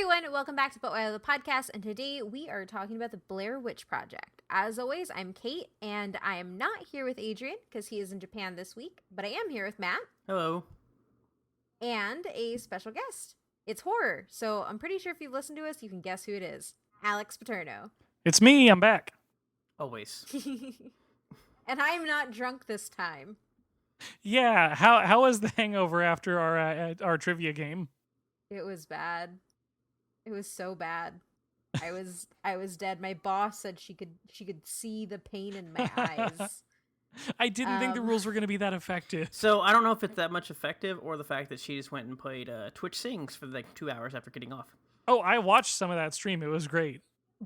everyone, welcome back to But Why the Podcast, and today we are talking about the Blair Witch Project. As always, I'm Kate, and I am not here with Adrian because he is in Japan this week, but I am here with Matt. Hello. And a special guest. It's horror, so I'm pretty sure if you've listened to us, you can guess who it is. Alex Paterno. It's me, I'm back. Always. And I'm not drunk this time. Yeah, how was the hangover after our trivia game? It was bad. It was so bad. I was dead. My boss said she could see the pain in my eyes. I didn't think the rules were going to be that effective. So I don't know if it's that much effective or the fact that she just went and played Twitch Sings for like 2 hours after getting off. Oh, I watched some of that stream. It was great.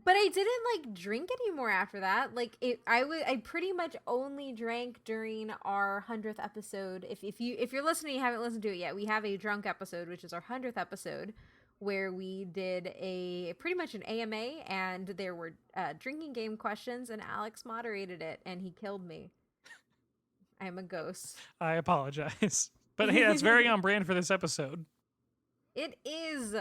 But I didn't drink anymore after that. I pretty much only drank during our 100th episode. If you're listening, you haven't listened to it yet, we have a drunk episode, which is our 100th episode, where we did pretty much an AMA, and there were drinking game questions, and Alex moderated it, and he killed me. I'm a ghost. I apologize. But hey, that's very on brand for this episode. It is.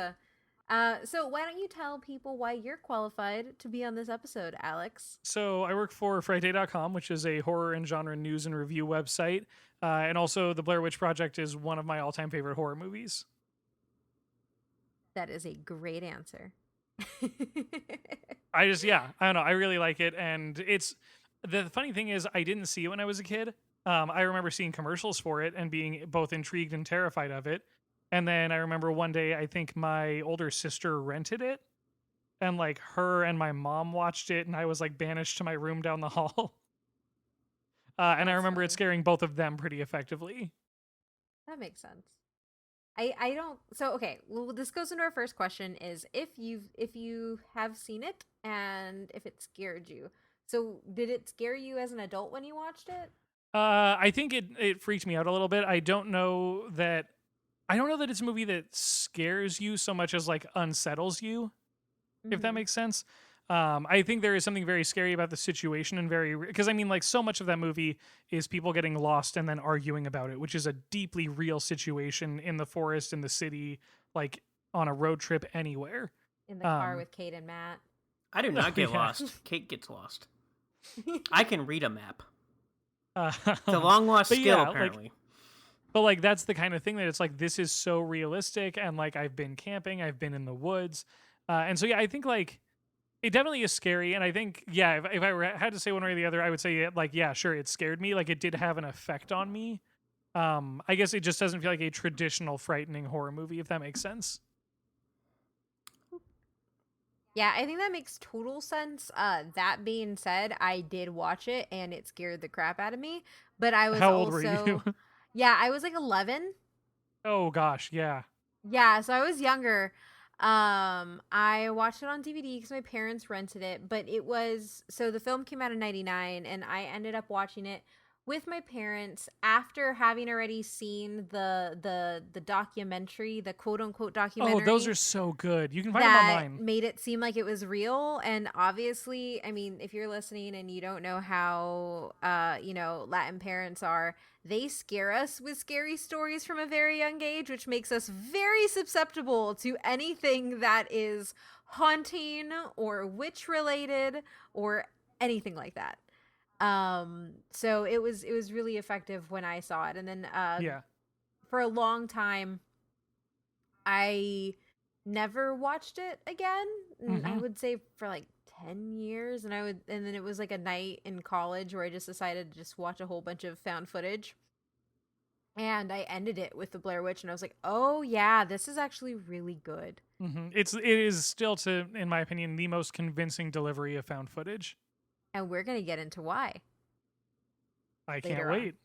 So why don't you tell people why you're qualified to be on this episode, Alex? So I work for Frightday.com, which is a horror and genre news and review website. And also the Blair Witch Project is one of my all-time favorite horror movies. That is a great answer. I don't know. I really like it. And the funny thing is I didn't see it when I was a kid. I remember seeing commercials for it and being both intrigued and terrified of it. And then I remember one day, I think my older sister rented it, and her and my mom watched it, and I was banished to my room down the hall. And I remember it scaring both of them pretty effectively. That makes sense. I don't. So okay, well, this goes into our first question: is if you have seen it and if it scared you. So did it scare you as an adult when you watched it? I think it freaked me out a little bit. I don't know that it's a movie that scares you so much as unsettles you, if that makes sense. I think there is something very scary about the situation and because so much of that movie is people getting lost and then arguing about it, which is a deeply real situation in the forest, in the city, on a road trip anywhere. In the car with Kate and Matt. I do not get lost. Kate gets lost. I can read a map. It's a long lost skill, apparently. But that's the kind of thing that it's this is so realistic, and I've been camping, I've been in the woods, and so I think it definitely is scary, and I think if I had to say one way or the other, I would say sure, it scared me, it did have an effect on me. I guess it just doesn't feel like a traditional frightening horror movie, if that makes sense. Yeah, I think that makes total sense. That being said, I did watch it and it scared the crap out of me. But I was How old were you? Yeah, I was 11. Oh gosh, yeah. Yeah, so I was younger. I watched it on DVD because my parents rented it, but the film came out in 1999, and I ended up watching it with my parents after having already seen the documentary, the quote unquote documentary. Oh, those are so good. You can find them online. That made it seem like it was real. And obviously, if you're listening and you don't know how Latin parents are, they scare us with scary stories from a very young age, which makes us very susceptible to anything that is haunting or witch related or anything like that. So it was really effective when I saw it. And then for a long time I never watched it again. I would say for 10 years, and then it was a night in college where I just decided to just watch a whole bunch of found footage, and I ended it with the Blair Witch, and I was like, oh yeah, this is actually really good. It is still, in my opinion, the most convincing delivery of found footage. And we're going to get into why. I can't wait.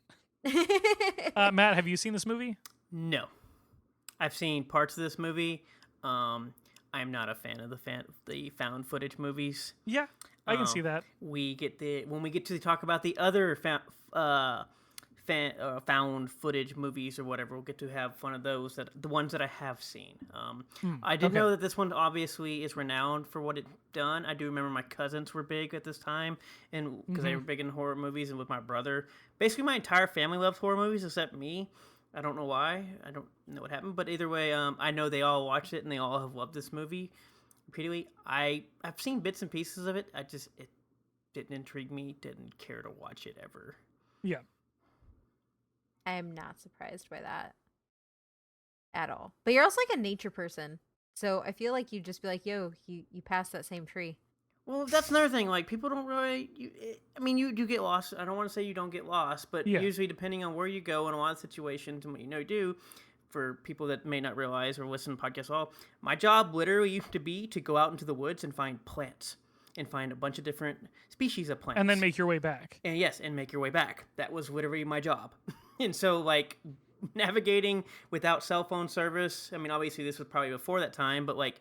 Matt, have you seen this movie? No. I've seen parts of this movie. I'm not a fan of the found footage movies. Yeah, I can see that. When we get to talk about the other found footage movies or whatever, we'll get to have fun of those, the ones that I have seen. I did know that this one obviously is renowned for what it's done. I do remember my cousins were big at this time, and because they were big in horror movies, and with my brother, basically my entire family loves horror movies except me. I don't know why. I don't know what happened, but either way, I know they all watched it and they all have loved this movie repeatedly. I've seen bits and pieces of it. It didn't intrigue me. Didn't care to watch it ever. Yeah. I am not surprised by that at all. But you're also like a nature person. So I feel like you'd just be like, yo, you passed that same tree. Well, that's another thing. Like, people don't really. You do get lost. I don't want to say you don't get lost, but usually, depending on where you go in a lot of situations and what you do, for people that may not realize or listen to podcasts at all, my job literally used to be to go out into the woods and find plants and find a bunch of different species of plants. And then make your way back. And yes, and make your way back. That was literally my job. And so, like, navigating without cell phone service, I mean, obviously this was probably before that time, but like,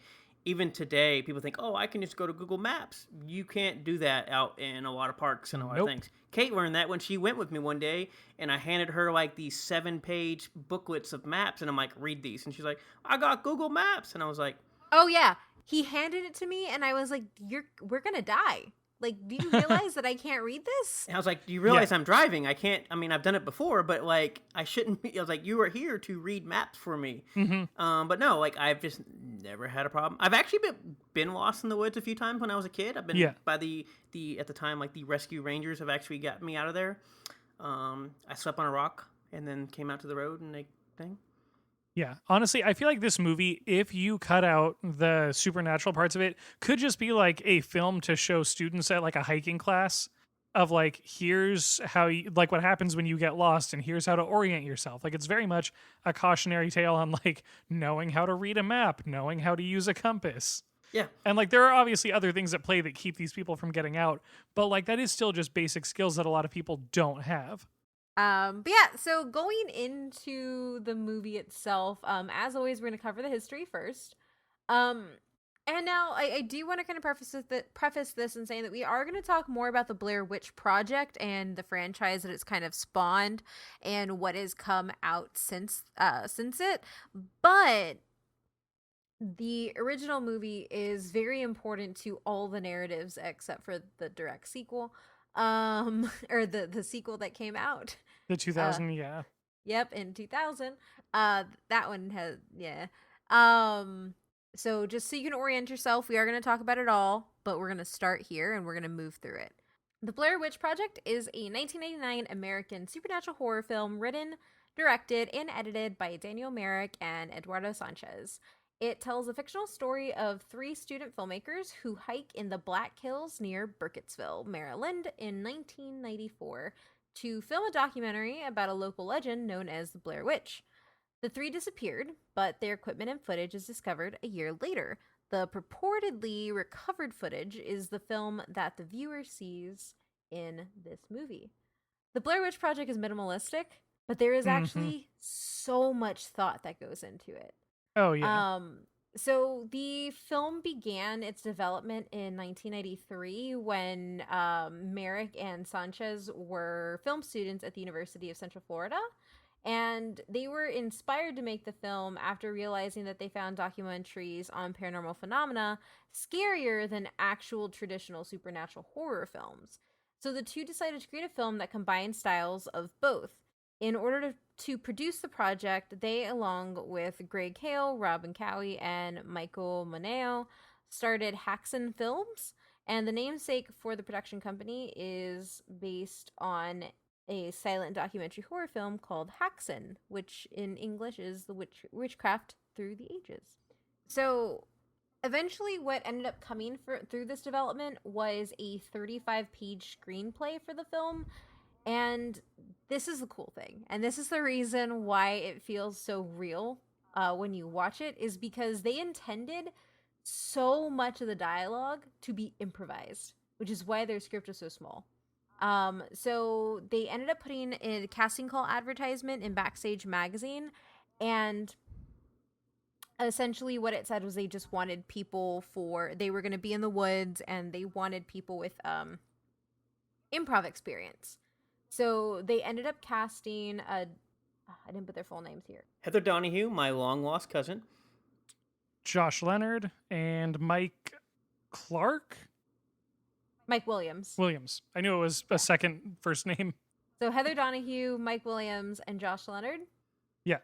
even today, people think, oh, I can just go to Google Maps. You can't do that out in a lot of parks and a lot of things. Kate learned that when she went with me one day, and I handed her like these 7-page booklets of maps, and I'm like, read these. And she's like, I got Google Maps. And I was like, oh yeah. He handed it to me, and I was like, we're going to die. Like, do you realize that I can't read this? And I was like, do you realize I'm driving? I can't, I mean, I've done it before, but like, I shouldn't be. I was like, you are here to read maps for me. But no, like, I've just never had a problem. I've actually been lost in the woods a few times when I was a kid. I've been by the at the time, like, the rescue rangers have actually got me out of there. I slept on a rock and then came out to the road and thing. Yeah, honestly, I feel like this movie, if you cut out the supernatural parts of it, could just be like a film to show students at like a hiking class of like, here's how you, like, what happens when you get lost and here's how to orient yourself. Like, it's very much a cautionary tale on like knowing how to read a map, knowing how to use a compass. Yeah. And like, there are obviously other things at play that keep these people from getting out, but like, that is still just basic skills that a lot of people don't have. But yeah, so going into the movie itself, as always, we're going to cover the history first. And now I do want to kind of preface this in saying that we are going to talk more about the Blair Witch Project and the franchise that it's kind of spawned and what has come out since it. But the original movie is very important to all the narratives except for the direct sequel. Or the sequel that came out. The 2000, Yep, in 2000. That one has, so just so you can orient yourself, we are going to talk about it all, but we're going to start here and we're going to move through it. The Blair Witch Project is a 1989 American supernatural horror film written, directed, and edited by Daniel Myrick and Eduardo Sanchez. It tells a fictional story of 3 student filmmakers who hike in the Black Hills near Burkittsville, Maryland in 1994 to film a documentary about a local legend known as the Blair Witch. The 3 disappeared, but their equipment and footage is discovered a year later. The purportedly recovered footage is the film that the viewer sees in this movie. The Blair Witch Project is minimalistic, but there is actually so much thought that goes into it. Oh, yeah. So the film began its development in 1993 when Merrick and Sanchez were film students at the University of Central Florida. And they were inspired to make the film after realizing that they found documentaries on paranormal phenomena scarier than actual traditional supernatural horror films. So the two decided to create a film that combined styles of both. In order to produce the project, they, along with Greg Hale, Robin Cowie, and Michael Moneo, started Haxan Films, and the namesake for the production company is based on a silent documentary horror film called Haxan, which in English is the Witchcraft Through the Ages. So eventually what ended up coming through this development was a 35-page screenplay for the film. And this is the cool thing, and this is the reason why it feels so real when you watch it, is because they intended so much of the dialogue to be improvised, which is why their script is so small. So they ended up putting a casting call advertisement in Backstage Magazine, and essentially what it said was they just wanted people they were going to be in the woods, and they wanted people with improv experience. So they ended up casting I didn't put their full names here. Heather Donahue, my long-lost cousin. Josh Leonard and Mike Clark? Mike Williams. Williams. I knew it was a second first name. So Heather Donahue, Mike Williams, and Josh Leonard. Yeah.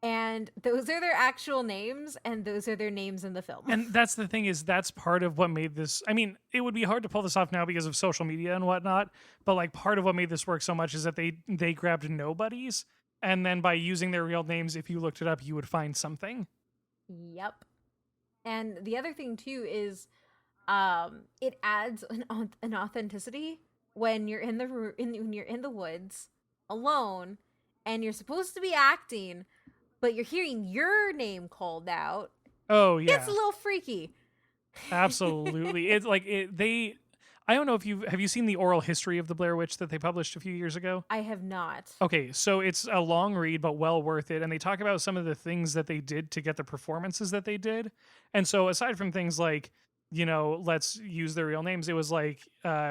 And those are their actual names, and those are their names in the film. And that's the thing, is that's part of what made this. I mean, it would be hard to pull this off now because of social media and whatnot, but like part of what made this work so much is that they grabbed nobodies, and then by using their real names, if you looked it up, you would find something. Yep. And the other thing too is it adds an authenticity when you're when you're in the woods alone and you're supposed to be acting, but you're hearing your name called out. Oh yeah, It's a little freaky. absolutely. It's like they. I don't know if have you seen the oral history of the Blair Witch that they published a few years ago? I have not. Okay, so it's a long read, but well worth it. And they talk about some of the things that they did to get the performances that they did. And so, aside from things like, let's use their real names, it was like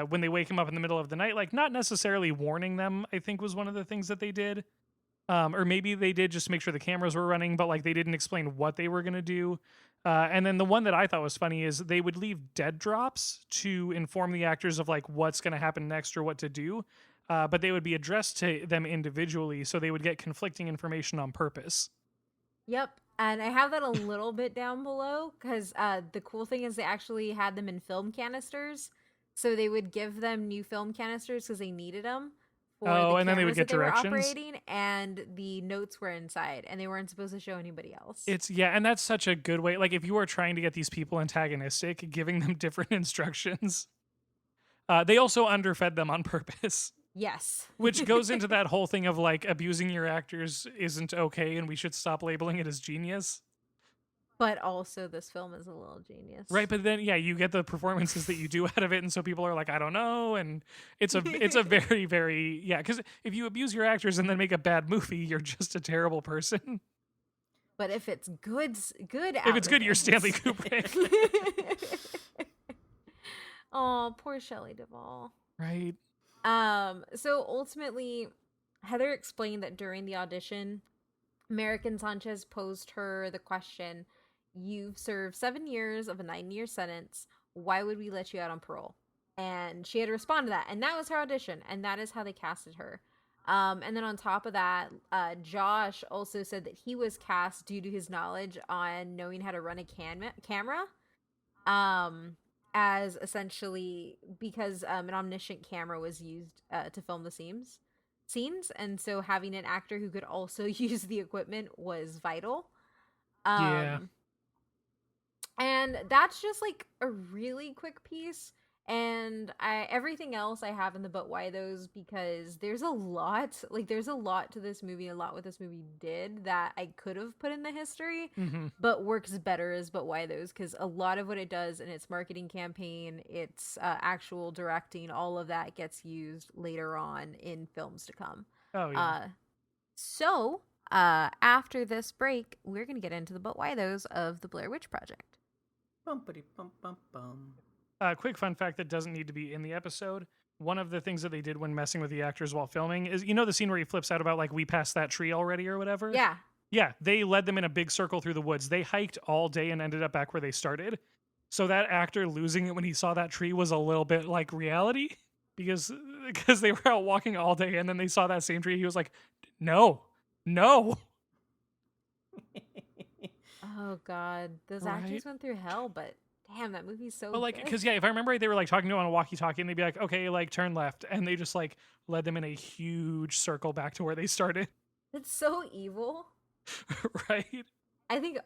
when they wake him up in the middle of the night, like not necessarily warning them, I think was one of the things that they did. Or maybe they did just to make sure the cameras were running, but like they didn't explain what they were going to do. And then the one that I thought was funny is they would leave dead drops to inform the actors of like what's going to happen next or what to do. But they would be addressed to them individually, so they would get conflicting information on purpose. Yep. And I have that a little bit down below because the cool thing is they actually had them in film canisters. So they would give them new film canisters because they needed them for the and then they would cameras get that they were directions. operating, and the notes were inside, and they weren't supposed to show anybody else. And that's such a good way. Like if you are trying to get these people antagonistic, giving them different instructions. They also underfed them on purpose. Yes. Which goes into that whole thing of like abusing your actors isn't okay and we should stop labeling it as genius. But also this film is a little genius. Right, but then you get the performances that you do out of it, and so people are like, I don't know, and it's a very, very because if you abuse your actors and then make a bad movie, you're just a terrible person. But if it's good if it's good, you're Stanley Kubrick. Oh, poor Shelley Duvall. Right. So ultimately, Heather explained that during the audition, American Sanchez posed her the question, "You've served 7 years of a 9-year sentence. Why would we let you out on parole?" And she had to respond to that. And that was her audition. And that is how they casted her. And then on top of that, Josh also said that he was cast due to his knowledge on knowing how to run a camera. As essentially because an omniscient camera was used to film the scenes. And so having an actor who could also use the equipment was vital. And that's just like a really quick piece, and everything else I have in the but why those, because there's a lot to this movie, a lot what this movie did that I could have put in the history, but works better as but why those, because a lot of what it does in its marketing campaign, its actual directing, all of that gets used later on in films to come. So after this break, we're gonna get into the but why those of the Blair Witch Project. Bumpity bum bum bum. Quick fun fact that doesn't need to be in the episode. One of the things that they did when messing with the actors while filming is, the scene where he flips out about like, we passed that tree already or whatever? Yeah. Yeah, they led them in a big circle through the woods. They hiked all day and ended up back where they started. So that actor losing it when he saw that tree was a little bit like reality because they were out walking all day and then they saw that same tree. He was like, no. Oh God, those actors went through hell, but damn, that movie's so But like, good. because if I remember right, they were like talking to him on a walkie-talkie and they'd be like, okay, like turn left. And they just like led them in a huge circle back to where they started. It's so evil. Right? I think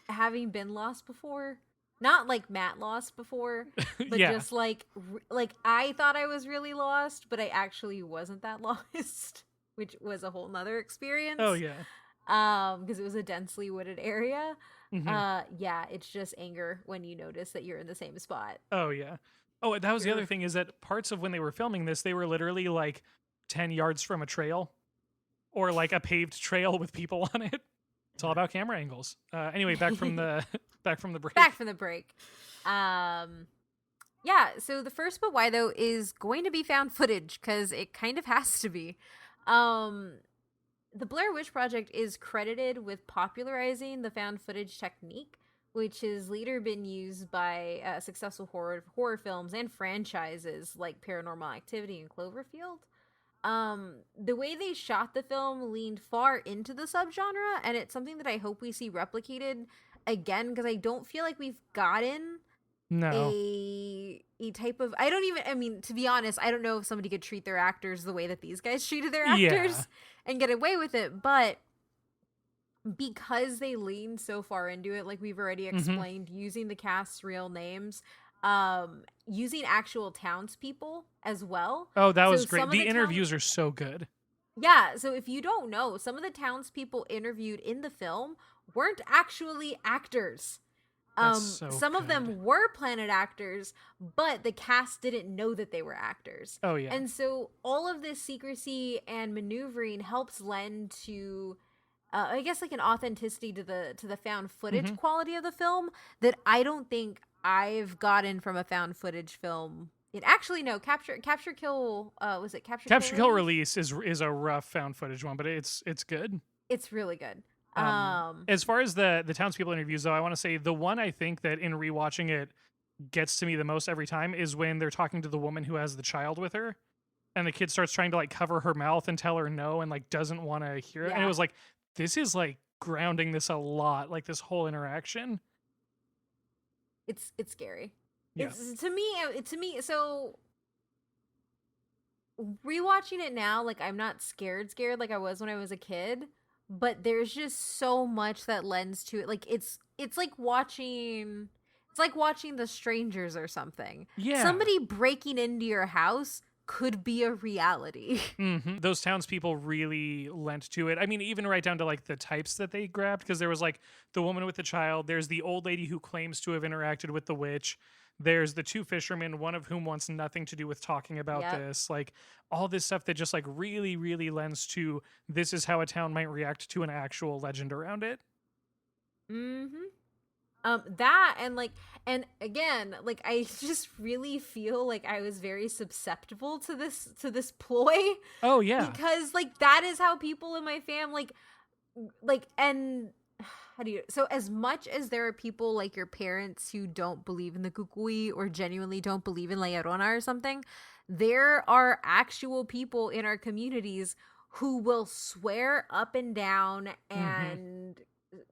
having been lost before, not like Matt lost before, but just like I thought I was really lost, but I actually wasn't that lost, which was a whole nother experience. Oh yeah. Because it was a densely wooded area. Yeah, it's just anger when you notice that you're in the same spot. Oh yeah. Oh, that was the other thing, is that parts of when they were filming this, they were literally like 10 yards from a trail or like a paved trail with people on it. It's all about camera angles. Anyway, back from the break. Back from the break. Yeah, so the first but why though is going to be found footage, because it kind of has to be. The Blair Witch Project is credited with popularizing the found footage technique, which has later been used by successful horror films and franchises like Paranormal Activity and Cloverfield. the way they shot the film leaned far into the subgenre, and it's something that I hope we see replicated again, because I don't feel like we've gotten No. a type of, I mean, to be honest, I don't know if somebody could treat their actors the way that these guys treated their Yeah. actors and get away with it, but because they leaned so far into it, like we've already Hmm. explained, using the cast's real names, using actual townspeople as well. Oh, that So was great. some of The the town, interviews are so good. yeah. So if you don't know, some of the townspeople interviewed in the film weren't actually actors. That's so Some of good. them were Planet actors, but the cast didn't know that they were actors. Oh yeah. And so all of this secrecy and maneuvering helps lend to I guess like an authenticity to the found footage Hmm. quality of the film that I don't think I've gotten from a found footage film. It actually no, capture kill was it capture kill Capture Kill release? Release is a rough found footage one, but it's good. It's really good. As far as the townspeople interviews, though, I want to say the one I think that in rewatching it gets to me the most every time is when they're talking to the woman who has the child with her, and the kid starts trying to like cover her mouth and tell her no, and like doesn't want to hear it, and it Yeah. was like this is like grounding this a lot, like this whole interaction. It's scary. Yeah. It's to me so rewatching it now, like I'm not scared like I was when I was a kid, but there's just so much that lends to it. Like it's like watching The Strangers or something. Yeah. Somebody breaking into your house could be a reality. Those townspeople really lent to it. I mean, even right down to like the types that they grabbed, because there was like the woman with the child, there's the old lady who claims to have interacted with the witch, there's the two fishermen, one of whom wants nothing to do with talking about Yep. this. Like all this stuff that just like really, really lends to this is how a town might react to an actual legend around it. Mhm. That and again, like I just really feel like I was very susceptible to this ploy Oh, yeah. because like that is how people in my fam and how do you so as much as there are people like your parents who don't believe in the kukui or genuinely don't believe in La Llorona or something, there are actual people in our communities who will swear up and down Hmm. and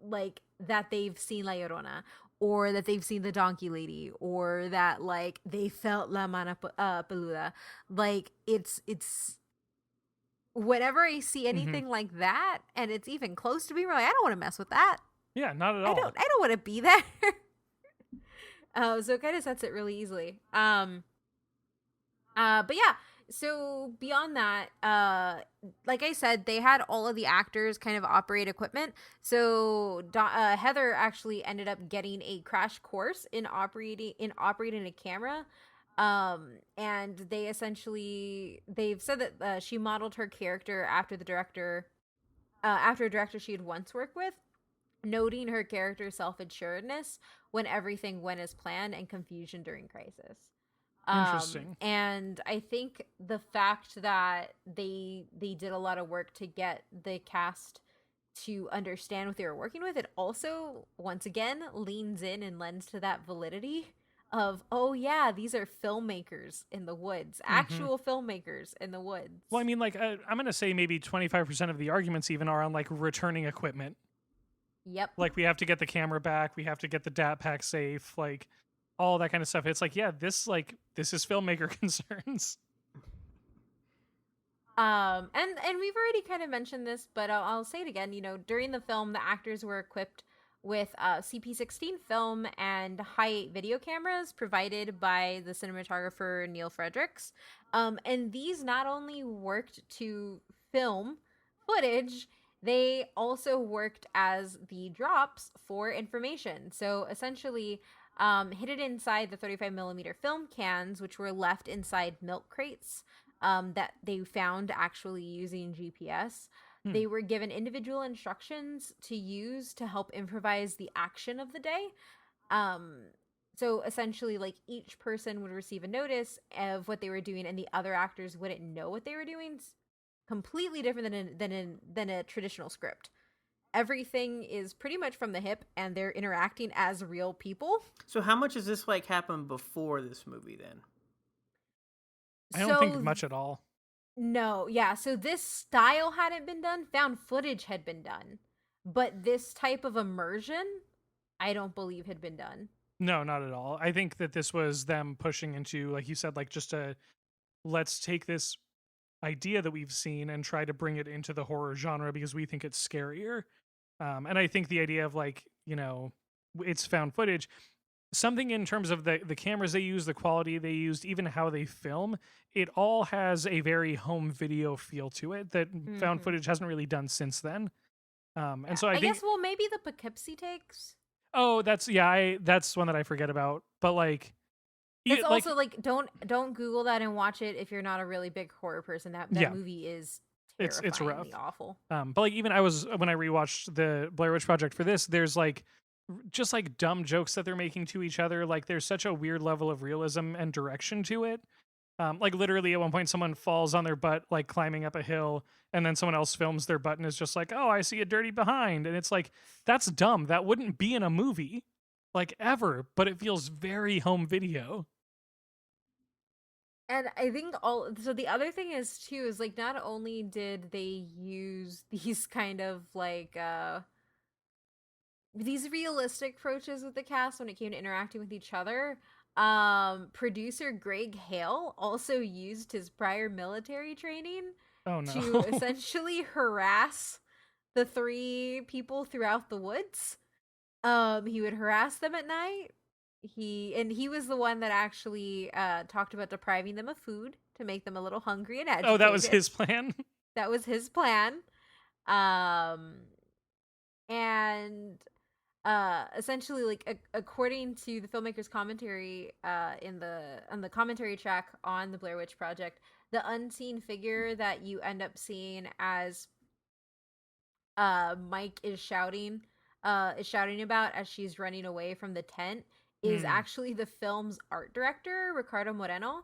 like that they've seen La Llorona or that they've seen the donkey lady or that like they felt La Mana Peluda. Like it's whenever I see Hmm. anything like that and it's even close to being real, I don't want to mess with that. Yeah, not at I all. don't want to be there. So it kind of sets it really easily. But yeah, so beyond that, like I said, they had all of the actors kind of operate equipment. So Heather actually ended up getting a crash course in operating a camera. And they've said that she modeled her character after a director she had once worked with, noting her character's self-assuredness when everything went as planned and confusion during crisis. Interesting. And I think the fact that they did a lot of work to get the cast to understand what they were working with, it also once again leans in and lends to that validity of, oh yeah, these are filmmakers in the woods, Hmm. actual filmmakers in the woods. Well, I mean, like, I'm going to say maybe 25% of the arguments even are on like returning equipment. Yep. Like, we have to get the camera back, we have to get the DAT pack safe, like, all that kind of stuff. It's like, yeah, this is filmmaker concerns. And we've already kind of mentioned this, but I'll say it again. You know, during the film, the actors were equipped with CP16 film and high video cameras provided by the cinematographer Neil Fredericks. And these not only worked to film footage, they also worked as the drops for information. So essentially, hidden inside the 35 millimeter film cans, which were left inside milk crates, that they found actually using GPS. Hmm. They were given individual instructions to use to help improvise the action of the day. Um, so essentially, like each person would receive a notice of what they were doing, and the other actors wouldn't know what they were doing. Completely different than a traditional script. Everything is pretty much from the hip, and they're interacting as real people. So how much does this like happen before this movie then? I don't think So much at all. No, yeah. So this style hadn't been done. Found footage had been done, but this type of immersion, I don't believe had been done. No, not at all. I think that this was them pushing into, like you said, like just a let's take this idea that we've seen and try to bring it into the horror genre because we think it's scarier. And I think the idea of like, it's found footage, something in terms of the cameras they use, the quality they used, even how they film, it all has a very home video feel to it that found Mm-hmm. footage hasn't really done since then. And Yeah, so I I guess. think, Well, maybe the Poughkeepsie takes. oh, that's one that I forget about. But like, It's like also like don't Google that and watch it if you're not a really big horror person. That yeah, movie is it's rough. terrifyingly awful. But like even I was when I rewatched the Blair Witch Project for this, there's like just like dumb jokes that they're making to each other. Like there's such a weird level of realism and direction to it. Like literally at one point someone falls on their butt like climbing up a hill, and then someone else films their butt and is just like, "Oh, I see a dirty behind," and it's like that's dumb. That wouldn't be in a movie, like ever. But it feels very home video. And I think all so the other thing is too is like not only did they use these kind of like these realistic approaches with the cast when it came to interacting with each other, producer Greg Hale also used his prior military training Oh to no. essentially harass the three people throughout the woods. He would harass them at night. He was the one that actually talked about depriving them of food to make them a little hungry and Oh, that was agitated. his plan. That was his plan. Um and essentially like according to the filmmaker's commentary in the on the commentary track on the Blair Witch Project, the unseen figure that you end up seeing as Mike is shouting about as she's running away from the tent is Hmm. actually the film's art director, Ricardo Moreno,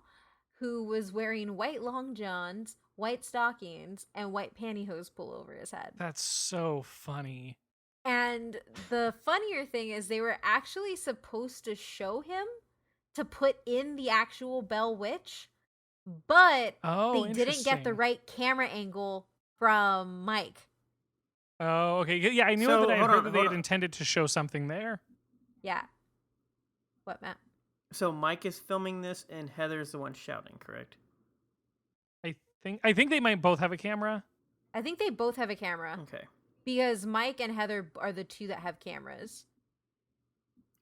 who was wearing white long johns, white stockings, and white pantyhose pull over his head. That's so funny. And the funnier thing is they were actually supposed to show him to put in the actual Bell Witch, but Oh, they didn't get the interesting. right camera angle from Mike. Oh, okay. Yeah, I knew that So I had hold heard on, that they hold had on. intended to show something there. Yeah. What, Matt? So Mike is filming this, and Heather's the one shouting, correct? I think they might both have a camera. I think they both have a camera Okay. because Mike and Heather are the two that have cameras.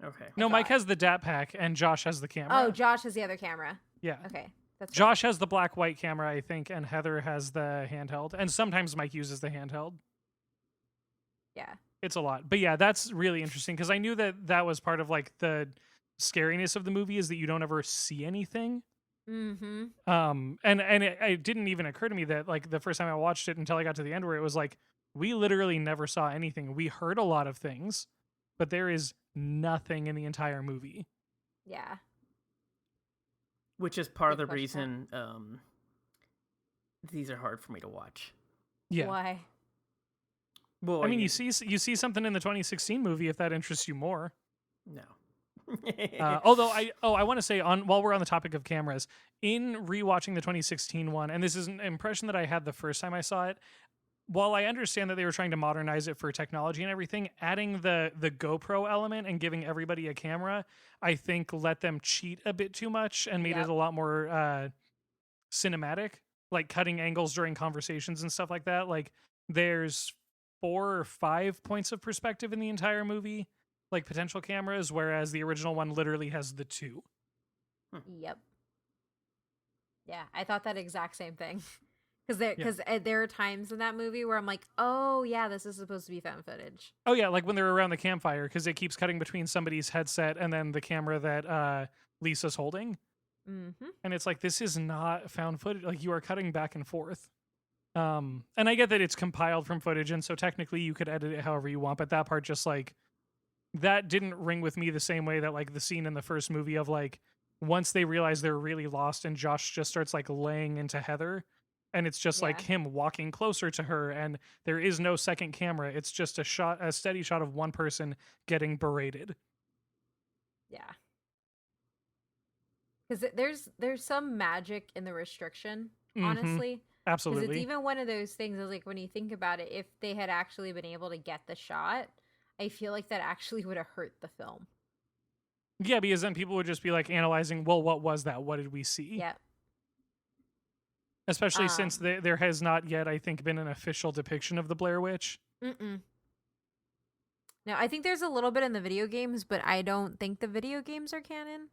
Okay. I No, Mike thought. has the DAT pack and Josh has the camera. Oh, Josh has the other camera. Yeah. Okay, that's right. Josh has the black white camera, I think, and Heather has the handheld. And sometimes Mike uses the handheld. Yeah. It's a lot. But yeah, that's really interesting because I knew that that was part of like the scariness of the movie is that you don't ever see anything. Mm-hmm. And it didn't even occur to me that like the first time I watched it until I got to the end where it was like we literally never saw anything. We heard a lot of things, but there is nothing in the entire movie. Yeah. Which is part of Good the question, Matt. reason these are hard for me to watch. Yeah. Why? Well, I mean, you see something in the 2016 movie if that interests you more. no. Although I want to say on while we're on the topic of cameras, in rewatching the 2016 one, and this is an impression that I had the first time I saw it. While I understand that they were trying to modernize it for technology and everything, adding the GoPro element and giving everybody a camera, I think let them cheat a bit too much and made it Yep. a lot more cinematic, like cutting angles during conversations and stuff like that. Like there's 4 or 5 points of perspective in the entire movie, like potential cameras, whereas the original one literally has the 2. Yep. Yeah, I thought that exact same thing. Yeah. Because there are times in that movie where I'm like, oh yeah, this is supposed to be found footage. Oh yeah, like when they're around the campfire, because it keeps cutting between somebody's headset and then the camera that Lisa's holding, Mm-hmm. and it's like this is not found footage. Like you are cutting back and forth. And I get that it's compiled from footage, and so technically you could edit it however you want, but that part just like that didn't ring with me the same way that like the scene in the first movie of like once they realize they're really lost and Josh just starts like laying into Heather and it's just like Yeah. him walking closer to her and there is no second camera. It's just a steady shot of one person getting berated. Yeah. Because there's some magic in the restriction, Mm-hmm. honestly. Because it's Absolutely. even one of those things, is like when you think about it, if they had actually been able to get the shot, I feel like that actually would have hurt the film. Yeah, because then people would just be like analyzing, well, what was that? What did we see? Yep. Especially since Um, there has not yet, I think, been an official depiction of the Blair Witch. mm-mm. No, I think there's a little bit in the video games, but I don't think the video games are canon.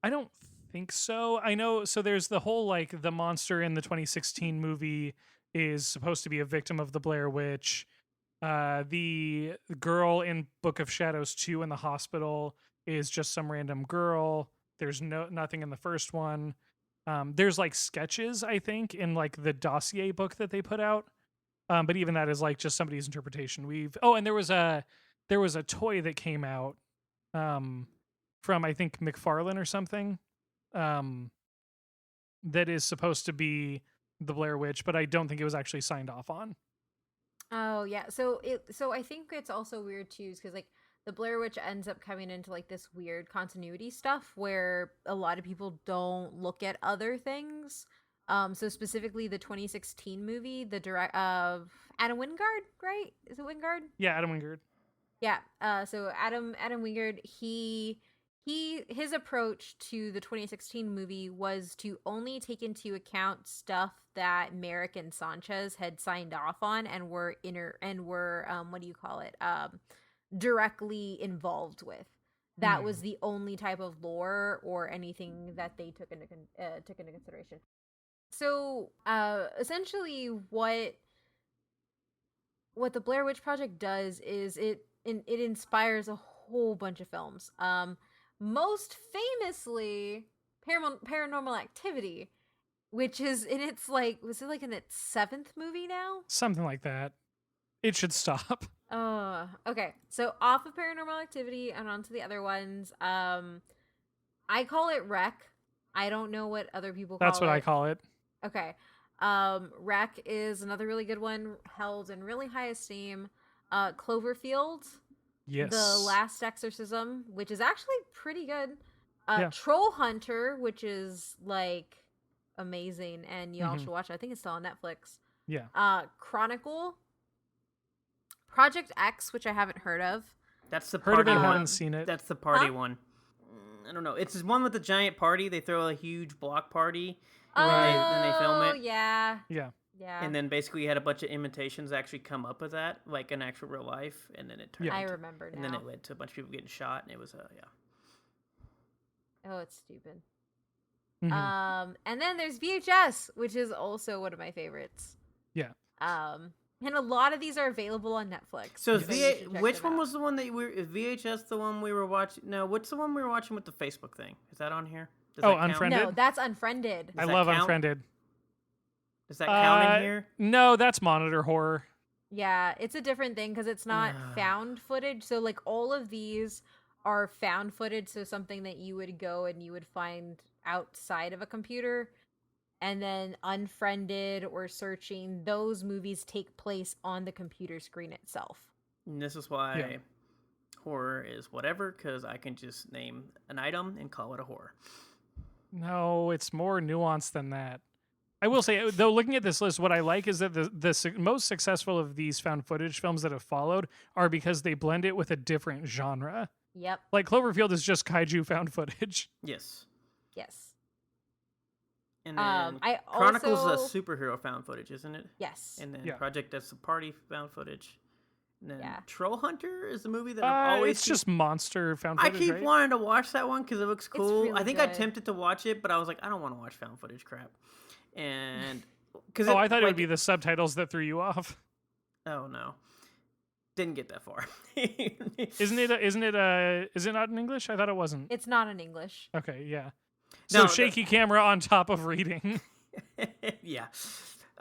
I don't think so. I know. So there's the whole like the monster in the 2016 movie is supposed to be a victim of the Blair Witch. The girl in Book of Shadows 2 in the hospital is just some random girl. There's nothing in the first one. There's like sketches, I think, in like the dossier book that they put out. But even that is like just somebody's interpretation. And there was a toy that came out from I think McFarlane or something that is supposed to be the Blair Witch, but I don't think it was actually signed off on. Oh yeah, so I think it's also weird too, because like the Blair Witch ends up coming into like this weird continuity stuff where a lot of people don't look at other things. So specifically the 2016 movie, the direct of Adam Wingard, right? Is it Wingard? Yeah, Adam Wingard. Yeah. So Adam Wingard, his approach to the 2016 movie was to only take into account stuff that Merrick and Sanchez had signed off on and were what do you call it? Directly involved with. That was the only type of lore or anything that they took into consideration. So, essentially, what the Blair Witch Project does is it inspires a whole bunch of films. Most famously, Paranormal Activity, which is in its like, was it like in its 7th movie now? Something like that. It should stop. Okay. So off of Paranormal Activity and onto the other ones. I call it Wreck. I don't know what other people call it. That's what I call it. Okay. Wreck is another really good one, held in really high esteem. Cloverfield, Yes. The Last Exorcism, which is actually pretty good. Yeah. Troll Hunter, which is like amazing, and you all should watch it. I think it's still on Netflix. Yeah. Chronicle, Project X, which I haven't heard of. That's the Heard of party it, one. haven't seen it. That's the party one. I don't know. It's one with the giant party. They throw a huge block party. Oh, then they film it. Yeah. Yeah. Yeah. And then basically you had a bunch of imitations actually come up with that, like in actual real life, and then it turned. Yeah. I into- remember now. And then it led to a bunch of people getting shot, and it was yeah. Oh, it's stupid. Mhm. And then there's VHS, which is also one of my favorites. Yeah. And a lot of these are available on Netflix. So is you should check which them one out. was the one that you were? Is VHS the one we were watching? No, what's the one we were watching with the Facebook thing? Is that on here? Does Oh, that count? Unfriended? No, that's Unfriended. I that love count? Unfriended. Does that count in here? No, that's monitor horror. Yeah, it's a different thing because it's not found footage. So like all of these are found footage, so something that you would go and you would find outside of a computer. And then Unfriended or Searching, those movies take place on the computer screen itself. And this is why horror is whatever, because I can just name an item and call it a horror. No, it's more nuanced than that. I will say, though, looking at this list, what I like is that the most successful of these found footage films that have followed are because they blend it with a different genre. Yep. Like Cloverfield is just kaiju found footage. Yes. Yes. And then I Chronicles also... is a superhero found footage, isn't it? Yes. And then Yeah. Project That's a Party found footage. And then Yeah. Troll Hunter is the movie that I've always It's just monster found I footage, keep right? wanting to watch that one because it looks cool. really I think I good. attempted to watch it, but I was like, I don't want to watch found footage crap. And because I thought it would be the subtitles that threw you off. Oh no, didn't get that far. Is it not in English? I thought it wasn't. It's not in English. Okay, yeah. So No, shaky camera on top of reading. Yeah.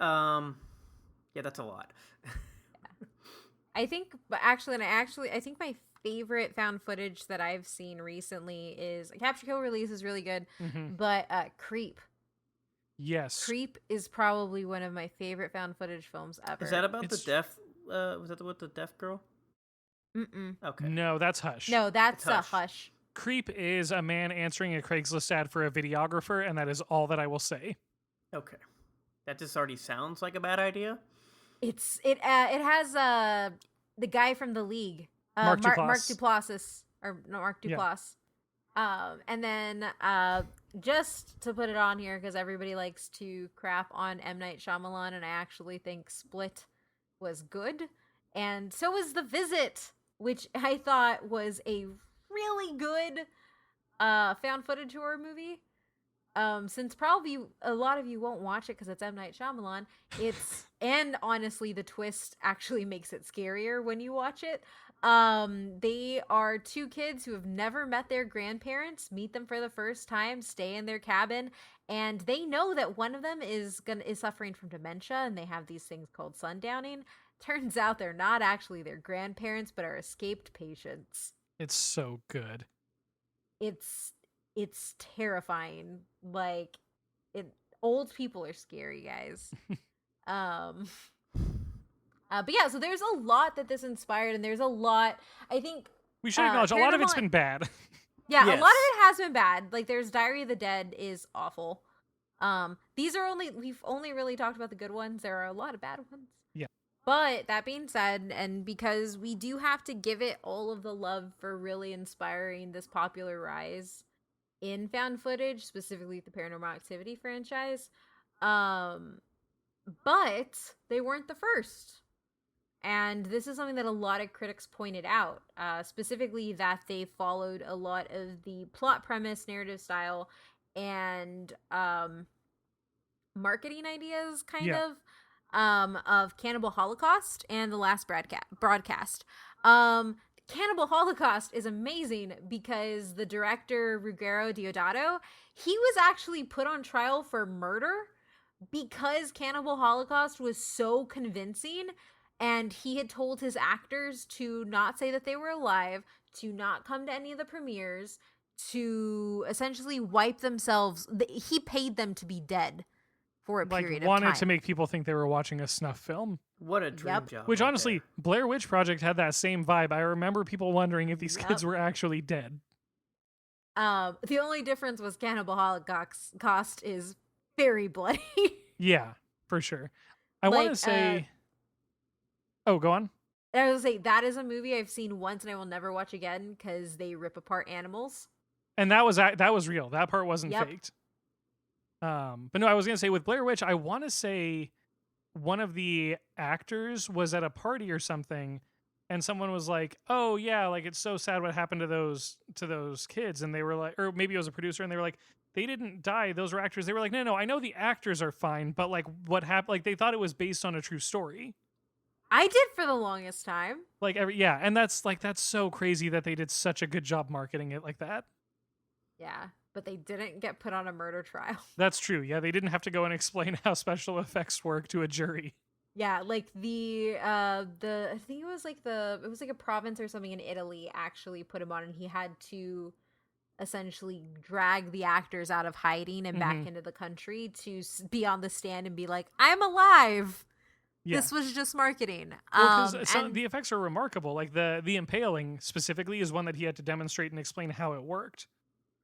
Yeah, that's a lot. I think, but actually, I think my favorite found footage that I've seen recently is Capture Kill Release is really good, but Creep. Yes. Creep is probably one of my favorite found footage films ever. Is that about It's- the deaf? Was that with the deaf girl? Mm-mm. Okay. No, that's Hush. No, that's It's Hush. Hush. Creep is a man answering a Craigslist ad for a videographer, and that is all that I will say. Okay. That just already sounds like a bad idea. It has the guy from the League, Mark Mark Duplass. Duplass, or no, Mark Yeah. Duplass. And then just to put it on here, because everybody likes to crap on M. Night Shyamalan, and I actually think Split was good, and so was The Visit, which I thought was a really good found footage horror movie. Since probably a lot of you won't watch it because it's M. Night Shyamalan, and honestly, the twist actually makes it scarier when you watch it. They are two kids who have never met their grandparents, meet them for the first time, stay in their cabin, and they know that one of them is suffering from dementia, and they have these things called sundowning. Turns out they're not actually their grandparents, but are escaped patients. It's so good. It's terrifying. Like, it old people are scary, guys. um but yeah, so there's a lot that this inspired, and there's a lot, I think, We should acknowledge a lot of it's paranormal- been bad. yeah, Yes. a lot of it has been bad. Like, there's Diary of the Dead is awful. We've only really talked about the good ones. There are a lot of bad ones. Yeah. But that being said, and because we do have to give it all of the love for really inspiring this popular rise in found footage, specifically the Paranormal Activity franchise. But they weren't the first. And this is something that a lot of critics pointed out, specifically that they followed a lot of the plot premise, narrative style, and marketing ideas, kind of Cannibal Holocaust and The Last Broadcast. Cannibal Holocaust is amazing because the director Ruggero Deodato, he was actually put on trial for murder because Cannibal Holocaust was so convincing, and he had told his actors to not say that they were alive, to not come to any of the premieres, to essentially wipe themselves. He paid them to be dead for a Like, period of wanted time. to make people think they were watching a snuff film. What a dream Yep. job. Which, right honestly, there. Blair Witch Project had that same vibe. I remember people wondering if these Yep. kids were actually dead. The only difference was Cannibal Holocaust is very bloody. Yeah, for sure. I want to say... oh, go on. I was gonna say, that is a movie I've seen once and I will never watch again because they rip apart animals. And that was real. That part wasn't Yep. faked. But no, I was gonna say with Blair Witch, I want to say one of the actors was at a party or something, and someone was like, "Oh yeah, like it's so sad what happened to those kids," and they were like, or maybe it was a producer, and they were like, "They didn't die; those were actors." They were like, "No, I know the actors are fine, but like what happened? Like they thought it was based on a true story." I did for the longest time. Like and that's so crazy that they did such a good job marketing it like that. Yeah, but they didn't get put on a murder trial. That's true. Yeah, they didn't have to go and explain how special effects work to a jury. Yeah, like the I think it was like a province or something in Italy actually put him on, and he had to essentially drag the actors out of hiding and back into the country to be on the stand and be like, "I'm alive. Yeah. This was just marketing." Well, because and the effects are remarkable. Like the impaling specifically is one that he had to demonstrate and explain how it worked,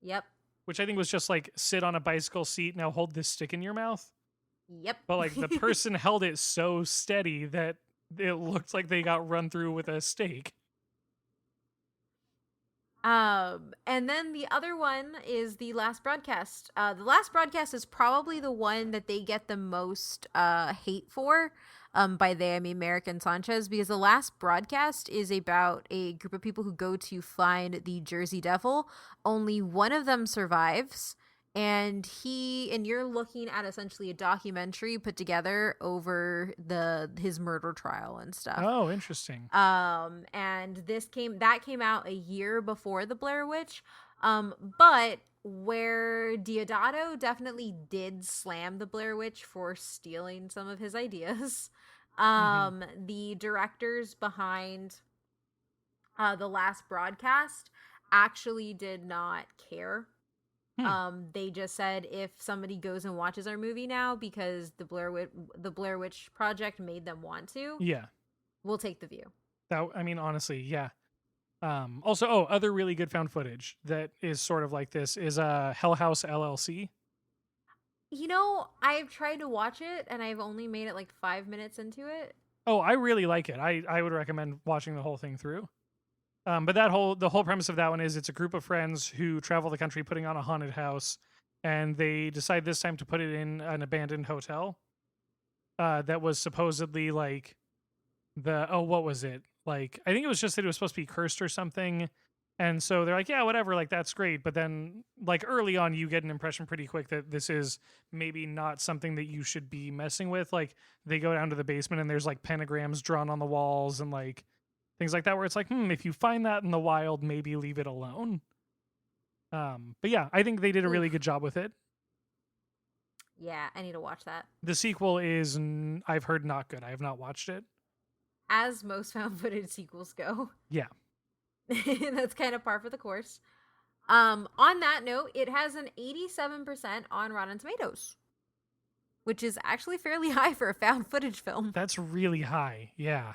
yep, which I think was just like sit on a bicycle seat, now hold this stick in your mouth. yep. But like the person held it so steady that it looked like they got run through with a stake. And then the other one is The Last Broadcast. The Last Broadcast is probably the one that they get the most hate for. By they, I mean American Sanchez, because The Last Broadcast is about a group of people who go to find the Jersey Devil. Only one of them survives, and you're looking at essentially a documentary put together over his murder trial and stuff. Oh, interesting. And that came out a year before the Blair Witch. But where Deodato definitely did slam the Blair Witch for stealing some of his ideas, the directors behind The Last Broadcast actually did not care. They just said, if somebody goes and watches our movie now because the Blair Witch Project made them want to, Yeah. we'll take the view. That, I mean, honestly, yeah. Also, other really good found footage that is sort of like this is Hell House LLC. I've tried to watch it and I've only made it like 5 minutes into it. Oh, I really like it. I would recommend watching the whole thing through. But the whole premise of that one is it's a group of friends who travel the country putting on a haunted house, and they decide this time to put it in an abandoned hotel that was supposedly like what was it? Like I think it was just that it was supposed to be cursed or something. And so they're like, yeah, whatever, like that's great. But then like early on you get an impression pretty quick that this is maybe not something that you should be messing with. Like they go down to the basement and there's like pentagrams drawn on the walls and like things like that where it's like, if you find that in the wild, maybe leave it alone. But yeah, I think they did a really Oof. good job with it. Yeah, I need to watch that. The sequel is I've heard not good. I have not watched it. As most found footage sequels go. Yeah. That's kind of par for the course. On that note, it has an 87% on Rotten Tomatoes, which is actually fairly high for a found footage film. That's really high. Yeah.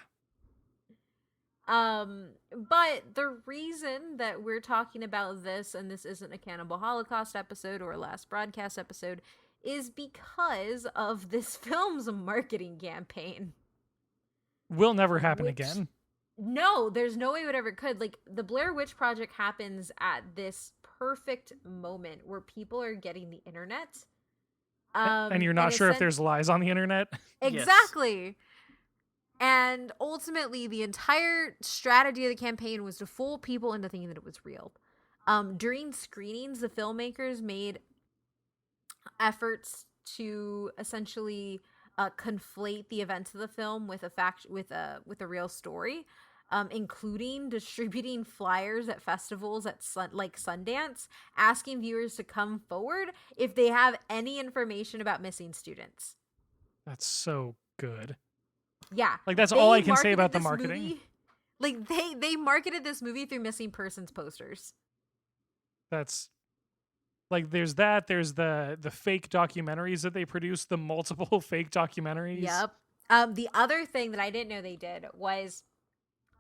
But the reason that we're talking about this, and this isn't a Cannibal Holocaust episode or a Last Broadcast episode, is because of this film's marketing campaign. Will never happen Which again. No, there's no way it ever could. Like, the Blair Witch Project happens at this perfect moment where people are getting the internet. And you're not sure if there's lies on the internet. Exactly. Yes. And ultimately, the entire strategy of the campaign was to fool people into thinking that it was real. During screenings, the filmmakers made efforts to essentially conflate the events of the film with a real story, including distributing flyers at festivals at like Sundance, asking viewers to come forward if they have any information about missing students. That's so good. Yeah, like that's all I can say about the marketing. Movie, like they marketed this movie through missing persons posters. That's like there's the fake documentaries that they produced, the multiple fake documentaries. Yep. The other thing that I didn't know they did was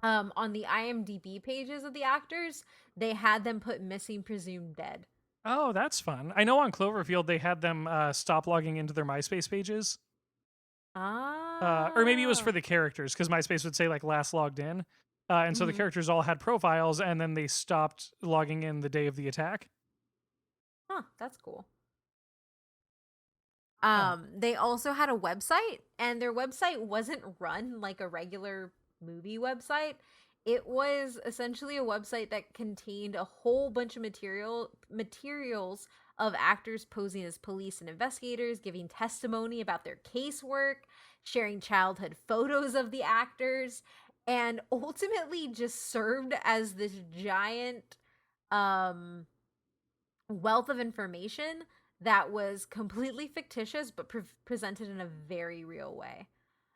on the IMDb pages of the actors, they had them put missing presumed dead. Oh, that's fun. I know on Cloverfield they had them stop logging into their MySpace pages. Or maybe it was for the characters because MySpace would say like last logged in. And so the characters all had profiles and then they stopped logging in the day of the attack. Huh, that's cool. They also had a website, and their website wasn't run like a regular movie website. It was essentially a website that contained a whole bunch of materials of actors posing as police and investigators, giving testimony about their casework, sharing childhood photos of the actors, and ultimately just served as this giant wealth of information that was completely fictitious but presented in a very real way.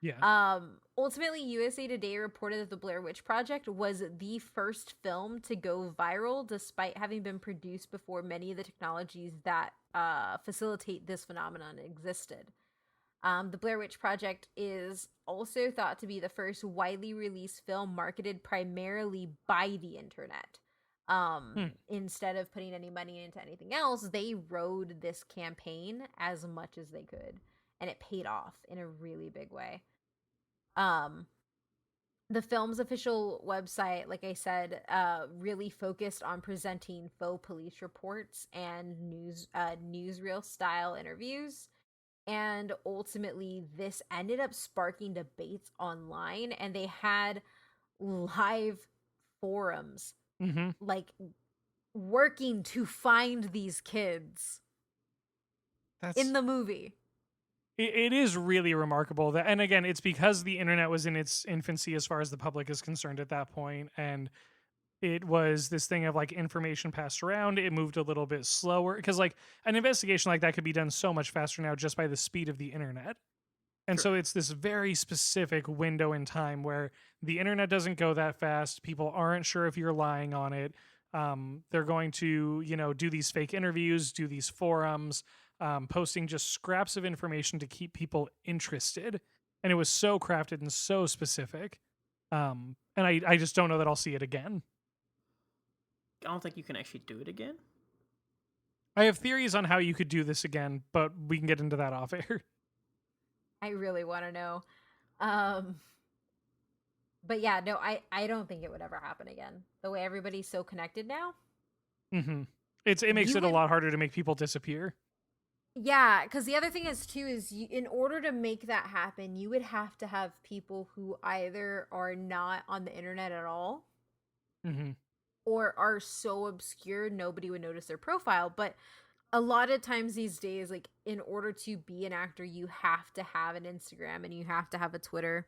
Yeah. Ultimately, USA Today reported that the Blair Witch Project was the first film to go viral, despite having been produced before many of the technologies that facilitate this phenomenon existed. The Blair Witch Project is also thought to be the first widely released film marketed primarily by the internet. Instead of putting any money into anything else, they rode this campaign as much as they could, and it paid off in a really big way. The film's official website, like I said, really focused on presenting faux police reports and newsreel style interviews. And ultimately, this ended up sparking debates online, and they had live forums like working to find these kids in the movie. It is really remarkable that, and again, it's because the internet was in its infancy as far as the public is concerned at that point, and it was this thing of like information passed around. It moved a little bit slower because like an investigation like that could be done so much faster now just by the speed of the internet. And so it's this very specific window in time where the internet doesn't go that fast. People aren't sure if you're lying on it. They're going to, do these fake interviews, do these forums, posting just scraps of information to keep people interested. And it was so crafted and so specific. And I just don't know that I'll see it again. I don't think you can actually do it again. I have theories on how you could do this again, but we can get into that off air. I really want to know. Um, but yeah, no, I don't think it would ever happen again. The way everybody's so connected now. Mm-hmm. It makes You it a would, lot harder to make people disappear. yeah, because the other thing is too is in order to make that happen, you would have to have people who either are not on the internet at all Mm-hmm. or are so obscure nobody would notice their profile. But a lot of times these days, like in order to be an actor, you have to have an Instagram and you have to have a Twitter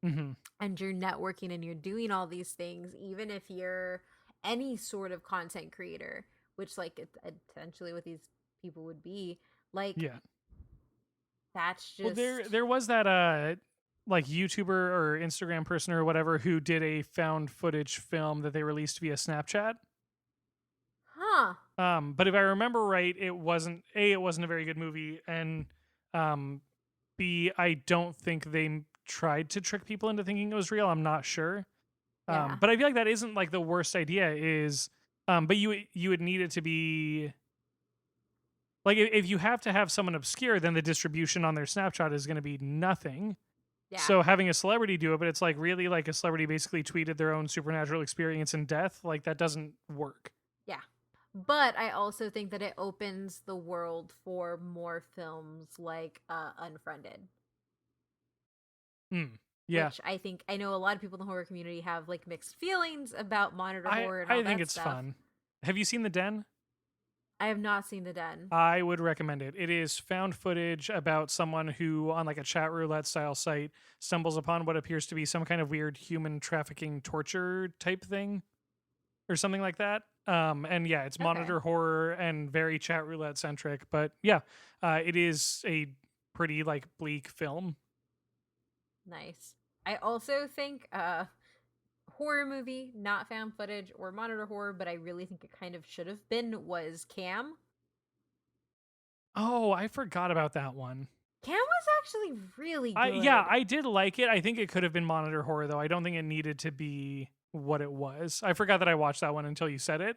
Mm-hmm. and you're networking and you're doing all these things, even if you're any sort of content creator, which like essentially what these people would be. Like Yeah. that's Well, just there was that like YouTuber or Instagram person or whatever who did a found footage film that they released via Snapchat. huh. But if I remember right, it wasn't a very good movie, and um, B, I don't think they tried to trick people into thinking it was real. I'm not sure. Yeah. But I feel like that isn't like the worst idea. Is but you would need it to be like if you have to have someone obscure, then the distribution on their Snapchat is going to be nothing. Yeah. So having a celebrity do it, but it's like really like a celebrity basically tweeted their own supernatural experience in death, like that doesn't work. Yeah. But I also think that it opens the world for more films like Unfriended. Mm, yeah. Which I know a lot of people in the horror community have like mixed feelings about monitor I horror and all I think that it's stuff. fun. Have you seen The Den? I have not seen The Den. I would recommend it. It is found footage about someone who, on like a chat roulette style site, stumbles upon what appears to be some kind of weird human trafficking torture type thing or something like that. And yeah, it's Okay. monitor horror and very chat roulette centric. But yeah, it is a pretty like bleak film. Nice. I also think horror movie, not found footage or monitor horror, but I really think it kind of should have been was Cam. Oh, I forgot about that one. Cam was actually really good. I did like it. I think it could have been monitor horror though. I don't think it needed to be what it was. I forgot that I watched that one until you said it.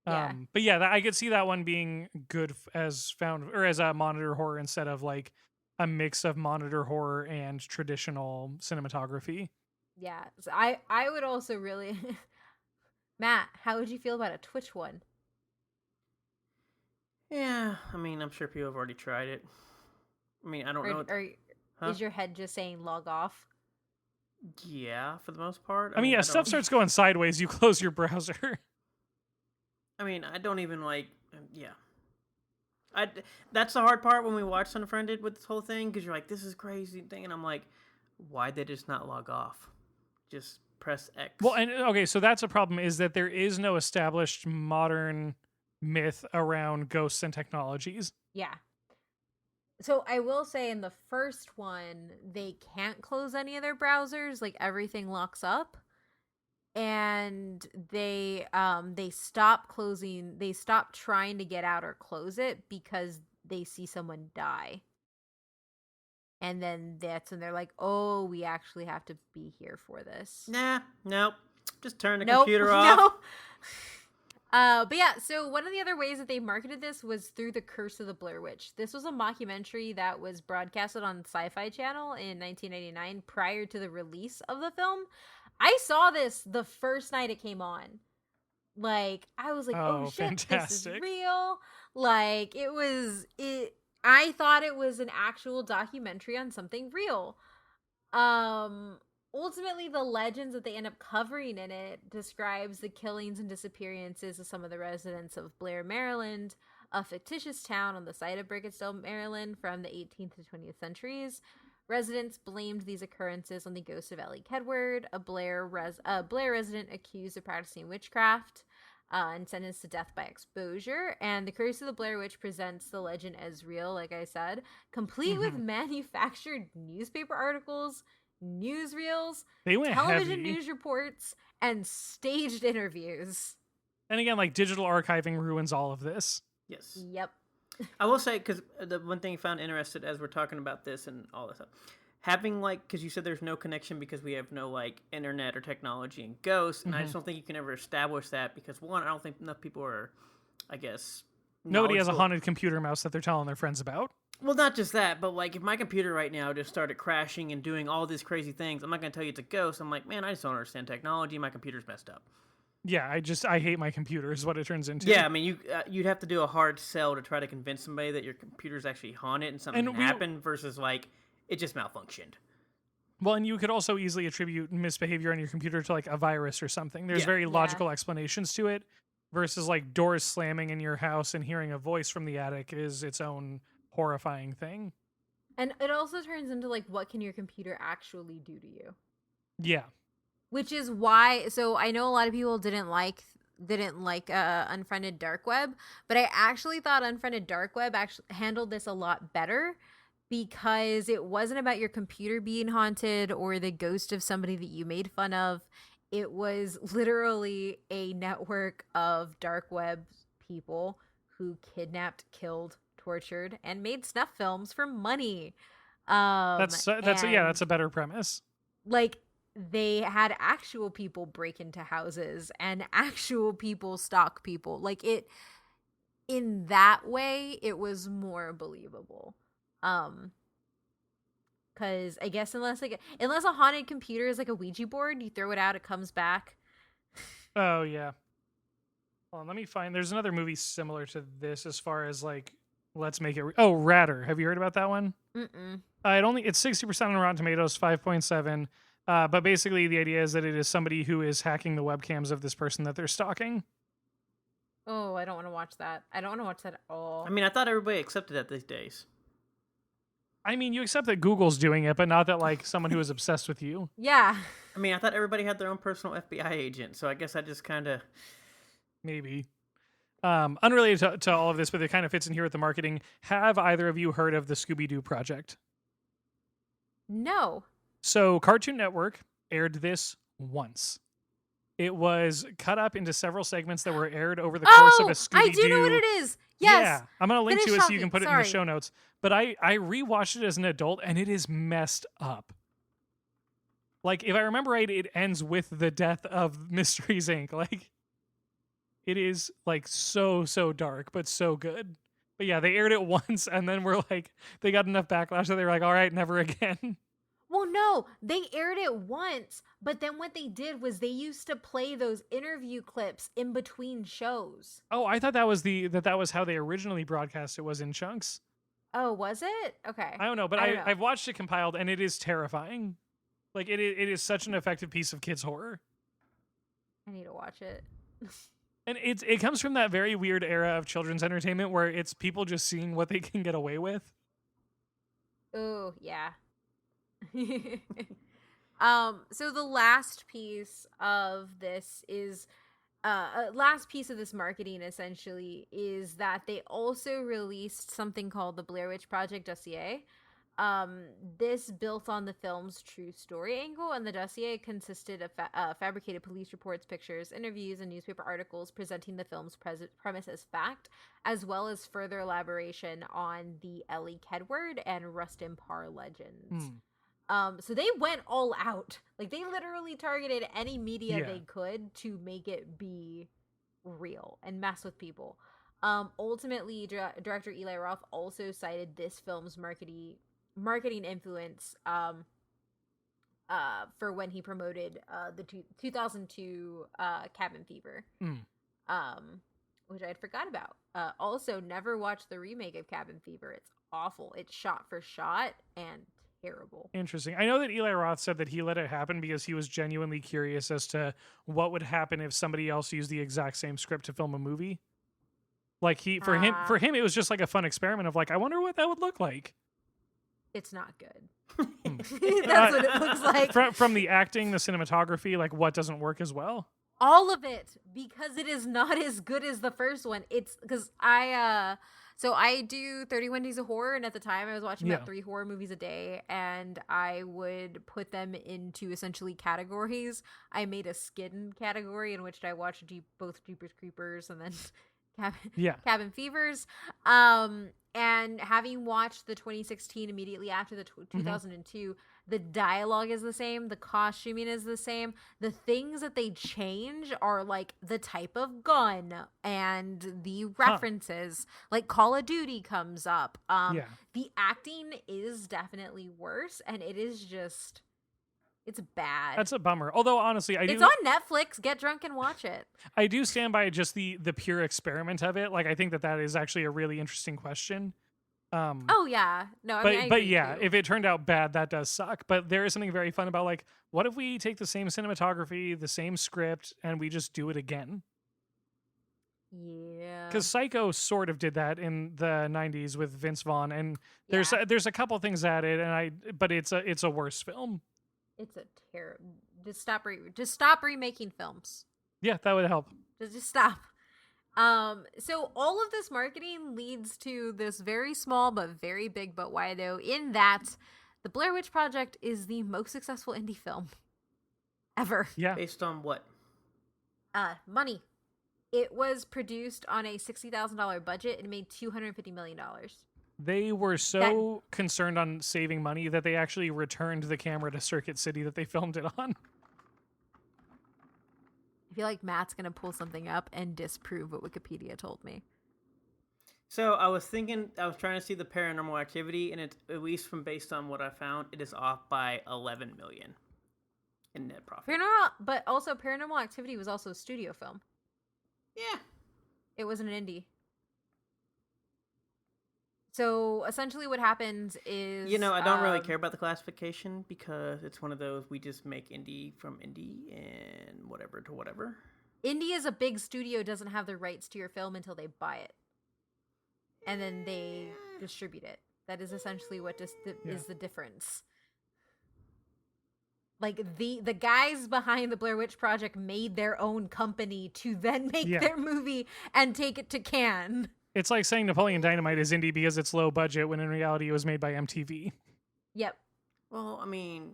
Yeah. But yeah, I could see that one being good as found or as a monitor horror instead of like a mix of monitor horror and traditional cinematography. Yeah. So I would also really Matt, how would you feel about a Twitch one? Yeah, I mean, I'm sure people have already tried it. I mean, I don't know. Or Huh? is your head just saying log off? Yeah, for the most part. I mean, yeah, I stuff don't. starts going sideways. You close your browser. I mean, I don't even like. Yeah. That's the hard part when we watch Unfriended with this whole thing because you're like, this is crazy thing, and I'm like, why'd they just not log off? Just press X. Well, and okay, so that's a problem is that there is no established modern myth around ghosts and technologies. Yeah. So I will say in the first one, they can't close any of their browsers, like everything locks up. And they stop trying to get out or close it because they see someone die. And then that's when they're like, "Oh, we actually have to be here for this." Nah, nope. Just turn the Nope. computer off. No. But yeah, so one of the other ways that they marketed this was through The Curse of the Blair Witch. This was a mockumentary that was broadcasted on Sci-Fi Channel in 1999 prior to the release of the film. I saw this the first night it came on. Like, I was like, oh shit, fantastic. this is real. Like, I thought it was an actual documentary on something real. Ultimately, the legends that they end up covering in it describes the killings and disappearances of some of the residents of Blair, Maryland, a fictitious town on the site of Brickettsville, Maryland from the 18th to 20th centuries. Residents blamed these occurrences on the ghost of Ellie Kedward, a Blair resident accused of practicing witchcraft and sentenced to death by exposure. And The Curse of the Blair Witch presents the legend as real, like I said, complete with manufactured newspaper articles, newsreels, They went television heavy. news reports, and staged interviews. And again, like digital archiving ruins all of this. Yes. Yep. I will say, because the one thing I found interested as we're talking about this and all this stuff, having because you said there's no connection because we have no internet or technology and ghosts, and I just don't think you can ever establish that because one, I don't think enough people are, I guess, Nobody has a knowledgeable. haunted computer mouse that they're telling their friends about. Well, not just that, but like if my computer right now just started crashing and doing all these crazy things, I'm not going to tell you it's a ghost. I'm like, man, I just don't understand technology. My computer's messed up. Yeah, I hate my computer is what it turns into. Yeah, I mean, you'd have to do a hard sell to try to convince somebody that your computer's actually haunted and something happened versus like it just malfunctioned. Well, and you could also easily attribute misbehavior on your computer to like a virus or something. There's very logical explanations to it versus like doors slamming in your house and hearing a voice from the attic is its own horrifying thing. And it also turns into like, what can your computer actually do to you? Yeah. Which is why, so I know a lot of people didn't like Unfriended Dark Web, but I actually thought Unfriended Dark Web actually handled this a lot better because it wasn't about your computer being haunted or the ghost of somebody that you made fun of. It was literally a network of dark web people who kidnapped, killed, tortured, and made snuff films for money. That's a better premise. Like, they had actual people break into houses and actual people stalk people. Like, it, in that way, it was more believable. Because I guess unless a haunted computer is like a Ouija board, you throw it out, it comes back. Oh yeah. Hold on, let me find. There's another movie similar to this as far as like, let's make it. Ratter. Have you heard about that one? Mm-mm. It's 60% on Rotten Tomatoes, 5.7. But basically, the idea is that it is somebody who is hacking the webcams of this person that they're stalking. Oh, I don't want to watch that. I don't want to watch that at all. I mean, I thought everybody accepted that these days. I mean, you accept that Google's doing it, but not that like someone who is obsessed with you. Yeah. I mean, I thought everybody had their own personal FBI agent, so I guess I just kind of... Maybe. Unrelated to all of this, but it kind of fits in here with the marketing. Have either of you heard of the Scooby-Doo Project? No. So Cartoon Network aired this once. It was cut up into several segments that were aired over the course of a Scooby-Doo. I do know what it is. Yes. Yeah, I'm going to link to it so you can put it in the Sorry. show notes. But I rewatched it as an adult, and it is messed up. Like, if I remember right, it ends with the death of Mysteries Inc. Like, it is, like, so dark, but so good. But yeah, they aired it once, and then we're like, they got enough backlash that they were like, all right, never again. Well, no, they aired it once, but then what they did was they used to play those interview clips in between shows. Oh, I thought that was how they originally broadcast it, was in chunks. Oh, was it? Okay. I don't know, but I don't know. I've watched it compiled, and it is terrifying. Like, it is such an effective piece of kids' horror. I need to watch it. And it comes from that very weird era of children's entertainment where it's people just seeing what they can get away with. Oh, yeah. So the last piece of this is last piece of this marketing essentially is that they also released something called the Blair Witch Project dossier. This built on the film's true story angle, and the dossier consisted of fabricated police reports, pictures, interviews, and newspaper articles presenting the film's premise as fact, as well as further elaboration on the Ellie Kedward and Rustin Parr legends. So they went all out. Like, they literally targeted any media they could to make it be real and mess with people. Ultimately, director Eli Roth also cited this film's marketing influence for when he promoted the 2002 Cabin Fever, which I had forgot about. Also, never watched the remake of Cabin Fever. It's awful. It's shot for shot and terrible. Interesting. I know that Eli Roth said that he let it happen because he was genuinely curious as to what would happen if somebody else used the exact same script to film a movie. Like, for him, it was just like a fun experiment of like, I wonder what that would look like. It's not good. That's what it looks like. From the acting, the cinematography, like what doesn't work as well? All of it, because it is not as good as the first one. It's because I do 31 Days of Horror, and at the time I was watching about 3 horror movies a day, and I would put them into essentially categories. I made a skin category in which I watched both Jeepers Creepers and then Cabin Fevers. And having watched the 2016 immediately after the 2002, The dialogue is the same. The costuming is the same. The things that they change are like the type of gun and the references. Like Call of Duty comes up. Yeah. The acting is definitely worse, and it is just, it's bad. That's a bummer. Although honestly, It's on Netflix. Get drunk and watch it. I do stand by just the pure experiment of it. Like I think that is actually a really interesting question. Oh yeah, no, I mean, I but agree yeah, too. if it turned out bad, that does suck. But there is something very fun about like, what if we take the same cinematography, the same script, and we just do it again? Yeah, Because Psycho sort of did that in the '90s with Vince Vaughn, and there's a couple things added, but it's a worse film. it's a terrible. Just stop remaking films. Yeah, that would help. Just stop. So all of this marketing leads to this very small but very big but why though, in that the Blair Witch Project is the most successful indie film ever. Yeah. Based on what? Money. It was produced on a $60,000 budget and made $250 million. They were so concerned on saving money that they actually returned the camera to Circuit City that they filmed it on. I feel like Matt's gonna pull something up and disprove what Wikipedia told me. So I was trying to see the Paranormal Activity, and it's, at least from based on what I found, it is off by 11 million in net profit. But also Paranormal Activity was also a studio film. Yeah. It wasn't an indie. So essentially what happens is... I don't really care about the classification because it's one of those, we just make indie from indie and whatever to whatever. Indie is a big studio, doesn't have the rights to your film until they buy it. And then they distribute it. That is essentially what is the difference. Like, the guys behind the Blair Witch Project made their own company to then make their movie and take it to Cannes. It's like saying Napoleon Dynamite is indie because it's low budget when in reality it was made by MTV. Yep. Well, I mean,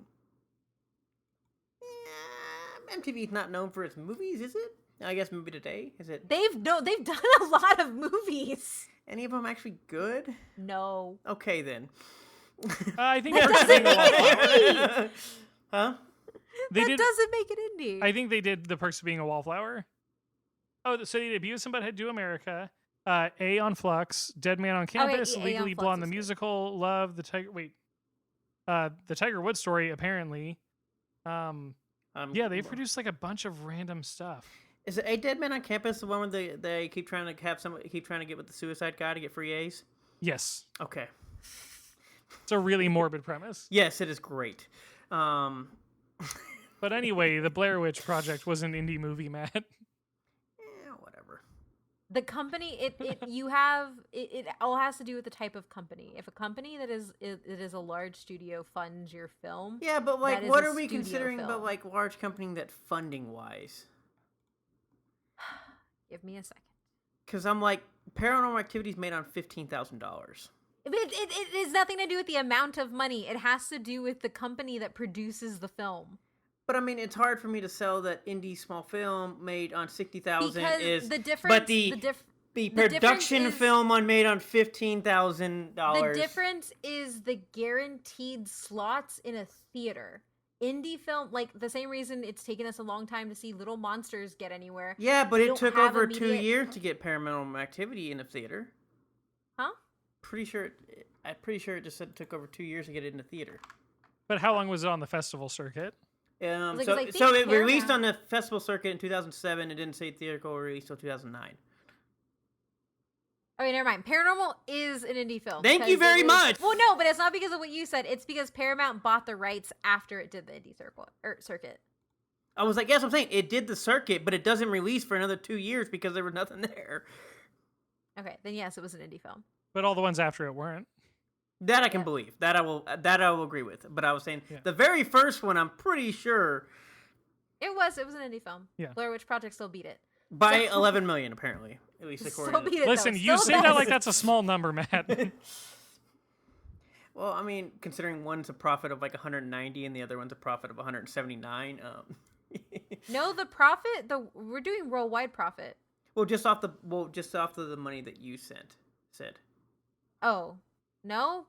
MTV's not known for its movies, is it? I guess Movie Today, is it? They've done a lot of movies. Any of them actually good? No. Okay, then. I think That doesn't make it indie. Huh? Doesn't make it indie. I think they did The Perks of Being a Wallflower. Oh, so they did Beavis and Butthead Do America, A on Flux, Dead Man on Campus, A Legally on Flux Blonde the is good. musical, Love, the Tiger Woods story apparently. Yeah, they've produced like a bunch of random stuff. Is it A Dead Man on Campus the one where they keep trying to get with the suicide guy to get free A's? Yes. Okay. It's a really morbid premise. Yes, it is great. But anyway, the Blair Witch Project was an indie movie, Matt. Whatever. The company, it all has to do with the type of company. If a company that is a large studio funds your film, Yeah, but that like, is what a are we studio considering film. about like large company that funding wise? Give me a second. Because I'm like, Paranormal Activity's made on $15,000. It has nothing to do with the amount of money. It has to do with the company that produces the film. But I mean, it's hard for me to sell that indie small film made on $60,000 Because is the difference, but the the production difference is- film on made on $15,000. The difference is the guaranteed slots in a theater. Indie film, like the same reason it's taken us a long time to see Little Monsters get anywhere. Yeah, but We it don't took have over 2 immediate- years to get Paranormal Activity in a theater. Huh? I'm pretty sure it just said it took over 2 years to get it in a theater. But how long was it on the festival circuit? Like, So I think it released on Paramount- the festival circuit in 2007. It didn't say theatrical release till 2009. Oh, never mind. Paranormal is an indie film. Thank you because very it is- much. Well, no, but it's not because of what you said. It's because Paramount bought the rights after it did the indie circuit. I was like, yes, I'm saying it did the circuit, but it doesn't release for another 2 years because there was nothing there. Okay, then yes, it was an indie film. But all the ones after it weren't. That I can Yeah. believe. That I will agree with. But I was saying Yeah. the very first one, I'm pretty sure It was an indie film. Yeah. Blair Witch Project still beat it. by So- 11 million, apparently, at least Still according beat to. it. Listen, though. you Still say that does. like that's a small number, Matt. Well, I mean, considering one's a profit of like 190 and the other one's a profit of 179. No, the profit. We're doing worldwide profit. just off the money that you said. Oh, no.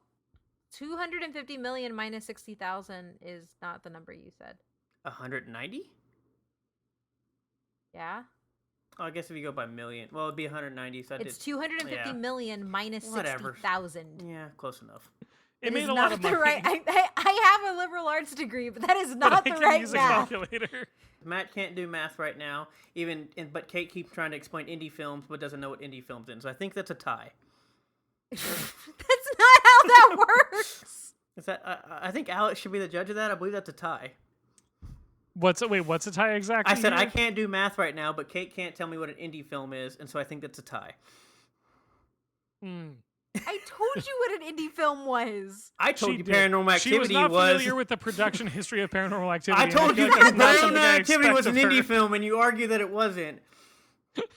250 million minus 60,000 is not the number you said. 190? Yeah? Oh, I guess if you go by million, well, it'd be 190. So It's 250 million minus Whatever. 60,000. Yeah, close enough. It It made is a lot not of the money. right. I have a liberal arts degree, but that is not but the I can right use math. a calculator. Matt can't do math right now, but Kate keeps trying to explain indie films, but doesn't know what indie films is. So I think that's a tie. That's not how that works. Is that? I think Alex should be the judge of that. I believe that's a tie. What's a tie exactly? I said here? I can't do math right now, but Kate can't tell me what an indie film is, and so I think that's a tie. I told you what an indie film was. I told She you did. Paranormal Activity She was not familiar with the production history of Paranormal Activity. I and told feel you like that's not something Paranormal I Activity was an expect of indie her. film, and you argue that it wasn't. Because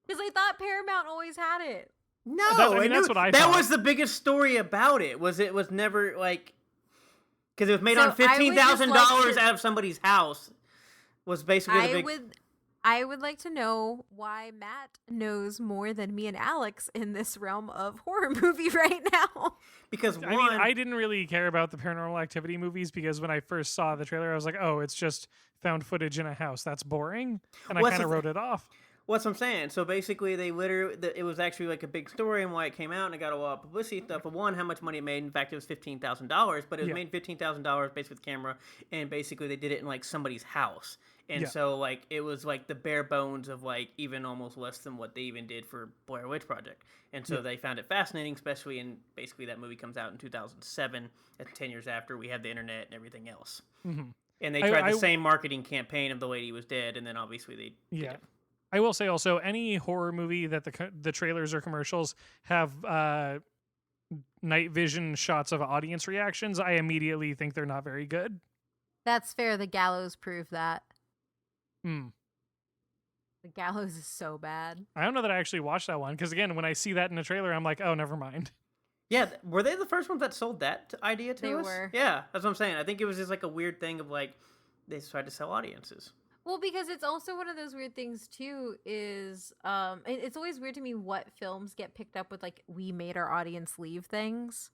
I thought Paramount always had it. No, that's what I That thought. was the biggest story about it. It was never like because it was made So on $15,000 like out of somebody's house. Was basically the big. I would like to know why Matt knows more than me and Alex in this realm of horror movie right now. Because I mean, I didn't really care about the Paranormal Activity movies because when I first saw the trailer, I was like, oh, it's just found footage in a house. That's boring. And I What's kind of the wrote it off. What's I'm saying? So basically, it was actually like a big story and why it came out, and it got a lot of publicity stuff. For one, how much money it made. In fact, it was $15,000, but it was made $15,000 based with camera, and basically they did it in like somebody's house. And so like it was like the bare bones of like even almost less than what they even did for Blair Witch Project. And so they found it fascinating, especially in basically that movie comes out in 2007. That's 10 years after we had the internet and everything else. Mm-hmm. And they tried the same marketing campaign of the lady was dead, and then obviously they did it. I will say also, any horror movie that the trailers or commercials have night vision shots of audience reactions, I immediately think they're not very good. That's fair. The Gallows proved that. Hmm. The Gallows is so bad. I don't know that I actually watched that one because again, when I see that in a trailer, I'm like, oh, never mind. Yeah, were they the first ones that sold that idea to us? They were. Yeah, that's what I'm saying. I think it was just like a weird thing of like they just tried to sell audiences. Well, because it's also one of those weird things too. Is it's always weird to me what films get picked up with like we made our audience leave things.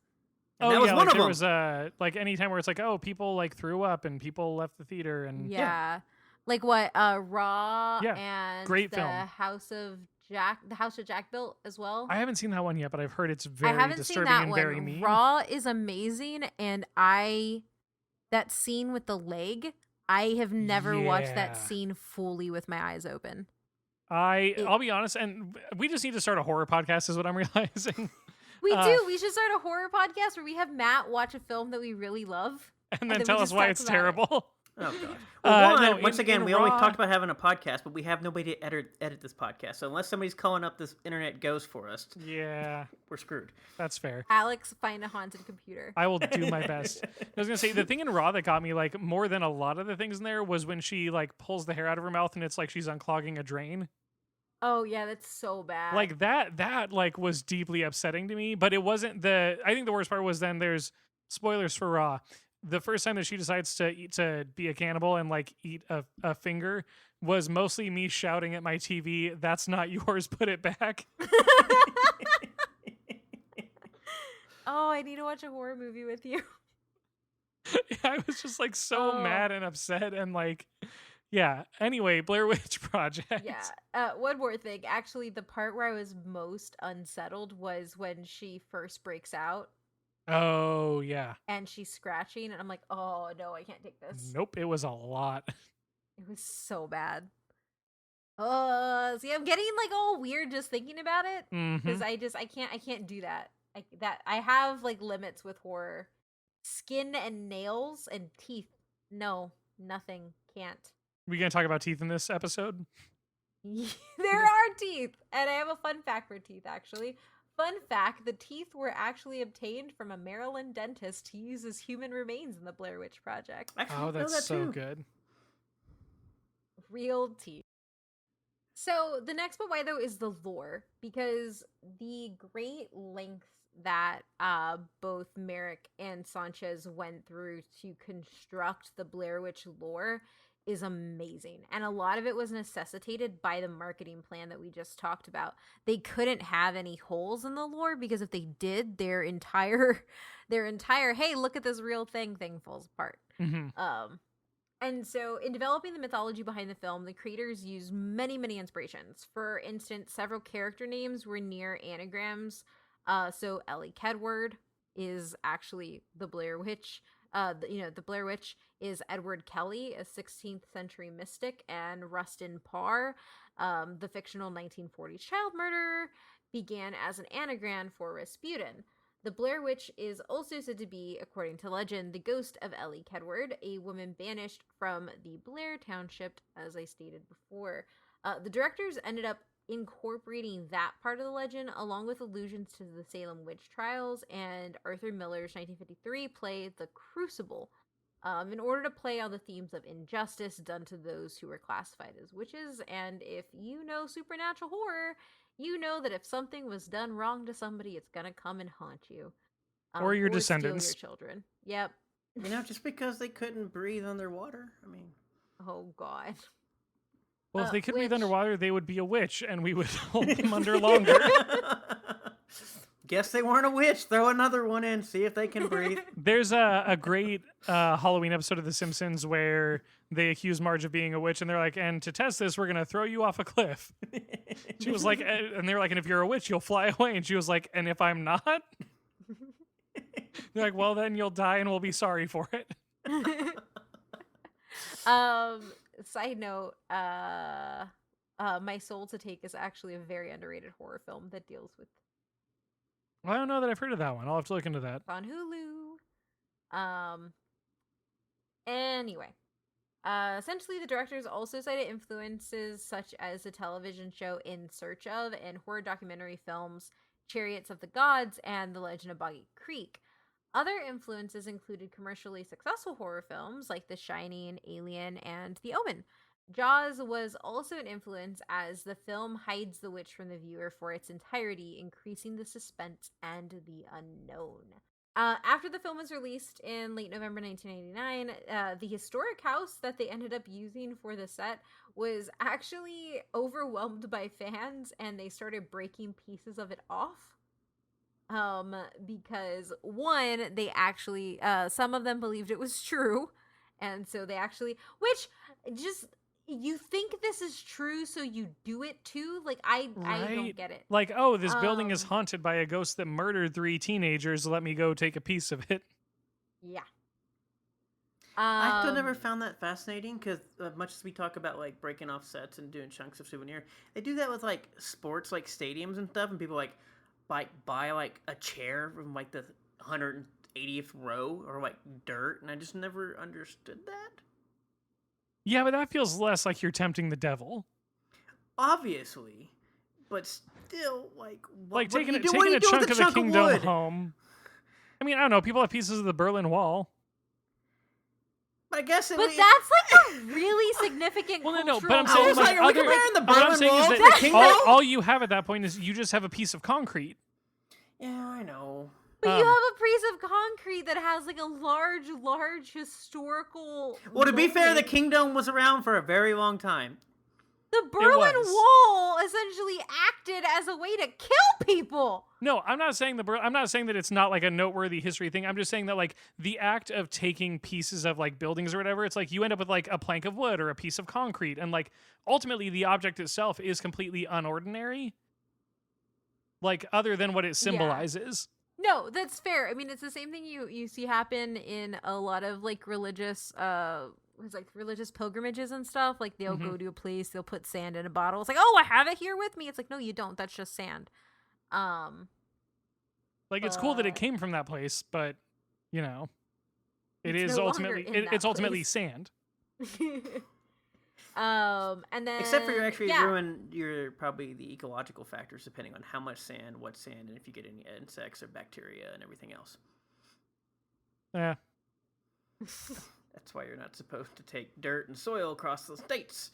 And that was one like of there them. was like any time where it's like, oh, people like threw up and people left the theater and Yeah. Like what Raw and great the film. House of Jack built as well. I haven't seen that one yet, but I've heard it's very I haven't seen disturbing that and one. very mean. Raw is amazing, and that scene with the leg, I have never watched that scene fully with my eyes open. I'll be honest, and we just need to start a horror podcast is what I'm realizing. We do. We should start a horror podcast where we have Matt watch a film that we really love. And then we tell us just why talk it's about terrible. Oh god. Well, no, once again, we Raw, always talked about having a podcast, but we have nobody to edit this podcast. So unless somebody's calling up this internet ghost for us, we're screwed. That's fair. Alex, find a haunted computer. I will do my best. I was gonna say the thing in Raw that got me like more than a lot of the things in there was when she like pulls the hair out of her mouth and it's like she's unclogging a drain. Oh yeah, that's so bad. Like that like was deeply upsetting to me. But it wasn't I think the worst part was then there's spoilers for Raw. The first time that she decides to be a cannibal and like eat a finger was mostly me shouting at my TV, "That's not yours, put it back." Oh, I need to watch a horror movie with you. I was just like so mad and upset and like, yeah. Anyway, Blair Witch Project. Yeah. One more thing. Actually, the part where I was most unsettled was when she first breaks out. Oh, yeah. And she's scratching, and I'm like, oh, no, I can't take this. Nope, it was a lot. It was so bad. See, I'm getting, like, all weird just thinking about it. Because I can't do that. I have, like, limits with horror. Skin and nails and teeth. No, nothing. Can't. We gonna talk about teeth in this episode? There are teeth. And I have a fun fact for teeth, actually. Fun fact, the teeth were actually obtained from a Maryland dentist to use as human remains in the Blair Witch Project. Oh, that's so good. Real teeth. So the next but why though is the lore, because the great lengths that both Merrick and Sanchez went through to construct the Blair Witch lore is amazing. And a lot of it was necessitated by the marketing plan that we just talked about. They couldn't have any holes in the lore because if they did, their entire hey, look at this real thing falls apart. And so in developing the mythology behind the film, the creators used many, many inspirations. For instance, several character names were near anagrams. So Ellie Kedward is actually the Blair Witch. The Blair Witch is Edward Kelly, a 16th century mystic, and Rustin Parr, the fictional 1940s child murderer, began as an anagram for Rasputin. The Blair Witch is also said to be, according to legend, the ghost of Ellie Kedward, a woman banished from the Blair Township, as I stated before. The directors ended up incorporating that part of the legend along with allusions to the Salem witch trials and Arthur Miller's 1953 play The Crucible, in order to play on the themes of injustice done to those who were classified as witches. And if you know supernatural horror, you know that if something was done wrong to somebody, it's gonna come and haunt you, or your or descendants, steal your children. Yep. Just because they couldn't breathe underwater. I mean, Oh God. well, if they could breathe Which- underwater, they would be a witch, and we would hold them under longer. Guess they weren't a witch. Throw another one in, see if they can breathe. There's a great Halloween episode of The Simpsons where they accuse Marge of being a witch, and they're like, and to test this, we're going to throw you off a cliff. She was like, and they're like, and if you're a witch, you'll fly away. And she was like, and if I'm not? They're like, well, then you'll die and we'll be sorry for it. Side note, My Soul to Take is actually a very underrated horror film that deals with Well, I don't know that I've heard of that one. I'll have to look into that. on Hulu. Anyway, essentially the directors also cited influences such as the television show In Search Of and horror documentary films Chariots of the Gods and The Legend of Boggy Creek. Other influences included commercially successful horror films like The Shining, Alien, and The Omen. Jaws was also an influence as the film hides the witch from the viewer for its entirety, increasing the suspense and the unknown. After the film was released in late November 1999, the historic house that they ended up using for the set was actually overwhelmed by fans, and they started breaking pieces of it off. Because one, they actually, some of them believed it was true, and so they actually, which just, you think this is true, so you do it too? Like, I don't get it. Like, oh, this building is haunted by a ghost that murdered 3 teenagers. Let me go take a piece of it. Yeah. I still never found that fascinating because much as we talk about like breaking off sets and doing chunks of souvenir, they do that with like sports, like stadiums and stuff, and people like buy like a chair from like the 180th row or like dirt, and I just never understood that. Yeah, but that feels less like you're tempting the devil. Obviously, but still, like taking a chunk of the kingdom home. I mean, I don't know. People have pieces of the Berlin Wall. I guess But that's like a really significant Well, cultural... no, but I'm saying like are we other. comparing the What I'm Berlin saying Wall is to that the kingdom? all you have at that point is you just have a piece of concrete. Yeah, I know. But you have a piece of concrete that has like a large historical... Well, to be fair, the moment. kingdom was around for a very long time. The Berlin was. Wall essentially acted as a way to kill people. No, I'm not saying I'm not saying that it's not like a noteworthy history thing. I'm just saying that like the act of taking pieces of like buildings or whatever, it's like you end up with like a plank of wood or a piece of concrete, and like ultimately the object itself is completely unordinary. Like other than what it symbolizes. No, that's fair. I mean, it's the same thing you see happen in a lot of like religious religious pilgrimages and stuff. Like they'll go to a place, they'll put sand in a bottle. It's like, oh, I have it here with me. It's like, no, you don't. That's just sand. Like it's cool that it came from that place, but you know, It's is no ultimately longer in that it's ultimately place. sand. And then Except for you're actually ruin your probably the ecological factors depending on how much sand, what sand, and if you get any insects or bacteria and everything else. Yeah. That's why you're not supposed to take dirt and soil across the states.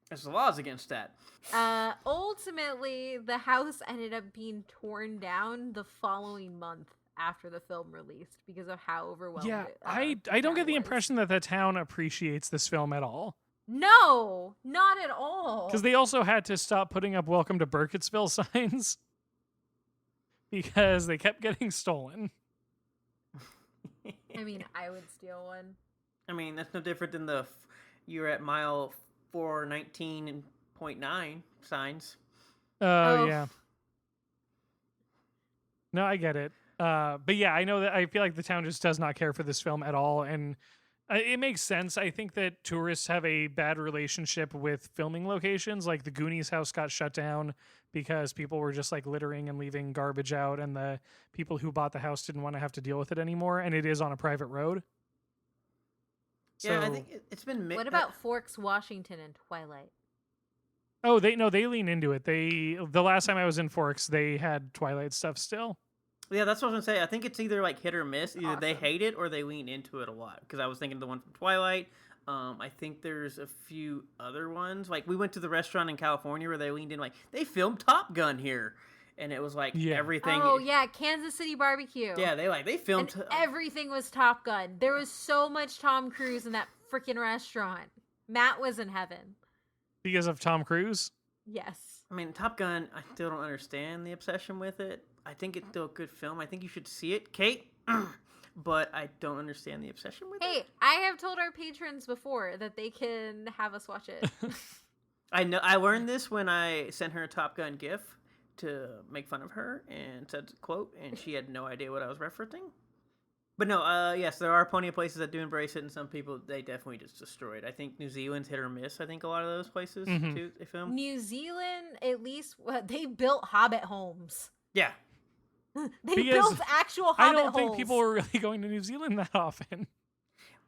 There's laws against that. Ultimately, the house ended up being torn down the following month after the film released because of how overwhelmed Yeah, it, I don't town get the was. impression that the town appreciates this film at all. No, not at Because all. they also had to stop putting up "Welcome to Burkittsville" signs because they kept getting stolen. I mean, I would steal one. I mean, that's no different than you're at mile 419.9 signs. Oh. Yeah. No, I get it. But yeah, I know that I feel like the town just does not care for this film at all, and it makes sense. I think that tourists have a bad relationship with filming locations. Like the Goonies house got shut down because people were just like littering and leaving garbage out, and the people who bought the house didn't want to have to deal with it anymore. And it is on a private road. Yeah, I So- think it's been What about Forks, Washington, and Twilight? Oh, they lean into it. The last time I was in Forks, they had Twilight stuff still. Yeah, that's what I was gonna say. I think it's either like hit or miss. Either they Awesome. hate it or they lean into it a lot. Because I was thinking of the one from Twilight. I think there's a few other ones. Like we went to the restaurant in California where they leaned in. Like they filmed Top Gun here, and it was like Yeah. everything. Oh yeah, Kansas City barbecue. Yeah, they filmed. And everything was Top Gun. There was so much Tom Cruise in that freaking restaurant. Matt was in heaven. Because of Tom Cruise? Yes. I mean, Top Gun. I still don't understand the obsession with it. I think it's still a good film. I think you should see it, Kate. But I don't understand the obsession with it. Hey, I have told our patrons before that they can have us watch it. I know. I learned this when I sent her a Top Gun gif to make fun of her and said quote, and she had no idea what I was referencing. But no, yes, there are plenty of places that do embrace it, and some people they definitely just destroy it. I think New Zealand's hit or miss. I think a lot of those places too they film. New Zealand, at least, they built Hobbit homes. Yeah, They Because built actual Hobbit I don't holes. think people were really going to New Zealand that often.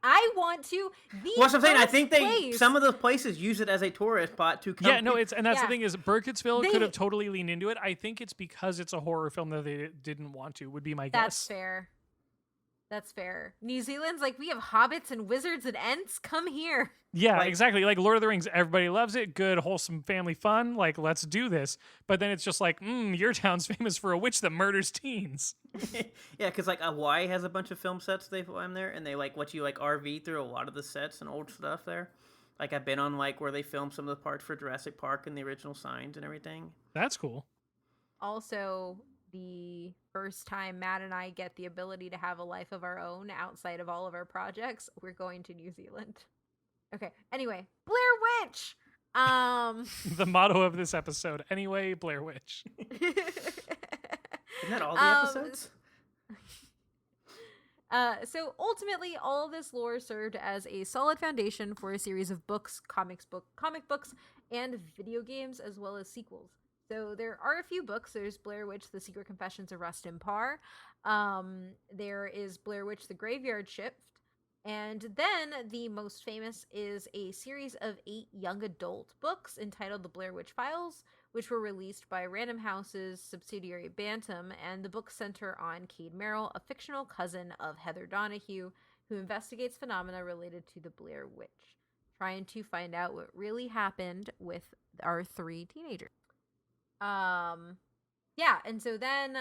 I want to. well, that's what I'm saying. I first think place- some of those places use it as a tourist spot to come. Yeah, no, that's the Yeah. thing is Burkittsville They- could have totally leaned into it. I think it's because it's a horror film that they didn't want to, would be my That's guess. fair. That's fair. New Zealand's like, we have hobbits and wizards and ents. Come here. Yeah, Like- exactly. Like Lord of the Rings, everybody loves it. Good, wholesome family fun. Like, let's do this. But then it's just like, your town's famous for a witch that murders teens. Yeah, because like Hawaii has a bunch of film sets they film there, and they like let you like RV through a lot of the sets and old stuff there. Like I've been on like where they filmed some of the parts for Jurassic Park and the original signs and everything. That's cool. Also, the first time Matt and I get the ability to have a life of our own outside of all of our projects, we're going to New Zealand. Okay. Anyway, Blair Witch. The motto of this episode. Anyway, Blair Witch. Isn't that all the episodes? So ultimately, all of this lore served as a solid foundation for a series of books, comic books, and video games, as well as sequels. So there are a few books. There's Blair Witch: The Secret Confessions of Rustin Parr. There is Blair Witch: The Graveyard Shift. And then the most famous is a series of 8 young adult books entitled The Blair Witch Files, which were released by Random House's subsidiary Bantam, and the books center on Cade Merrill, a fictional cousin of Heather Donahue, who investigates phenomena related to the Blair Witch, trying to find out what really happened with our 3 teenagers. Yeah, and so then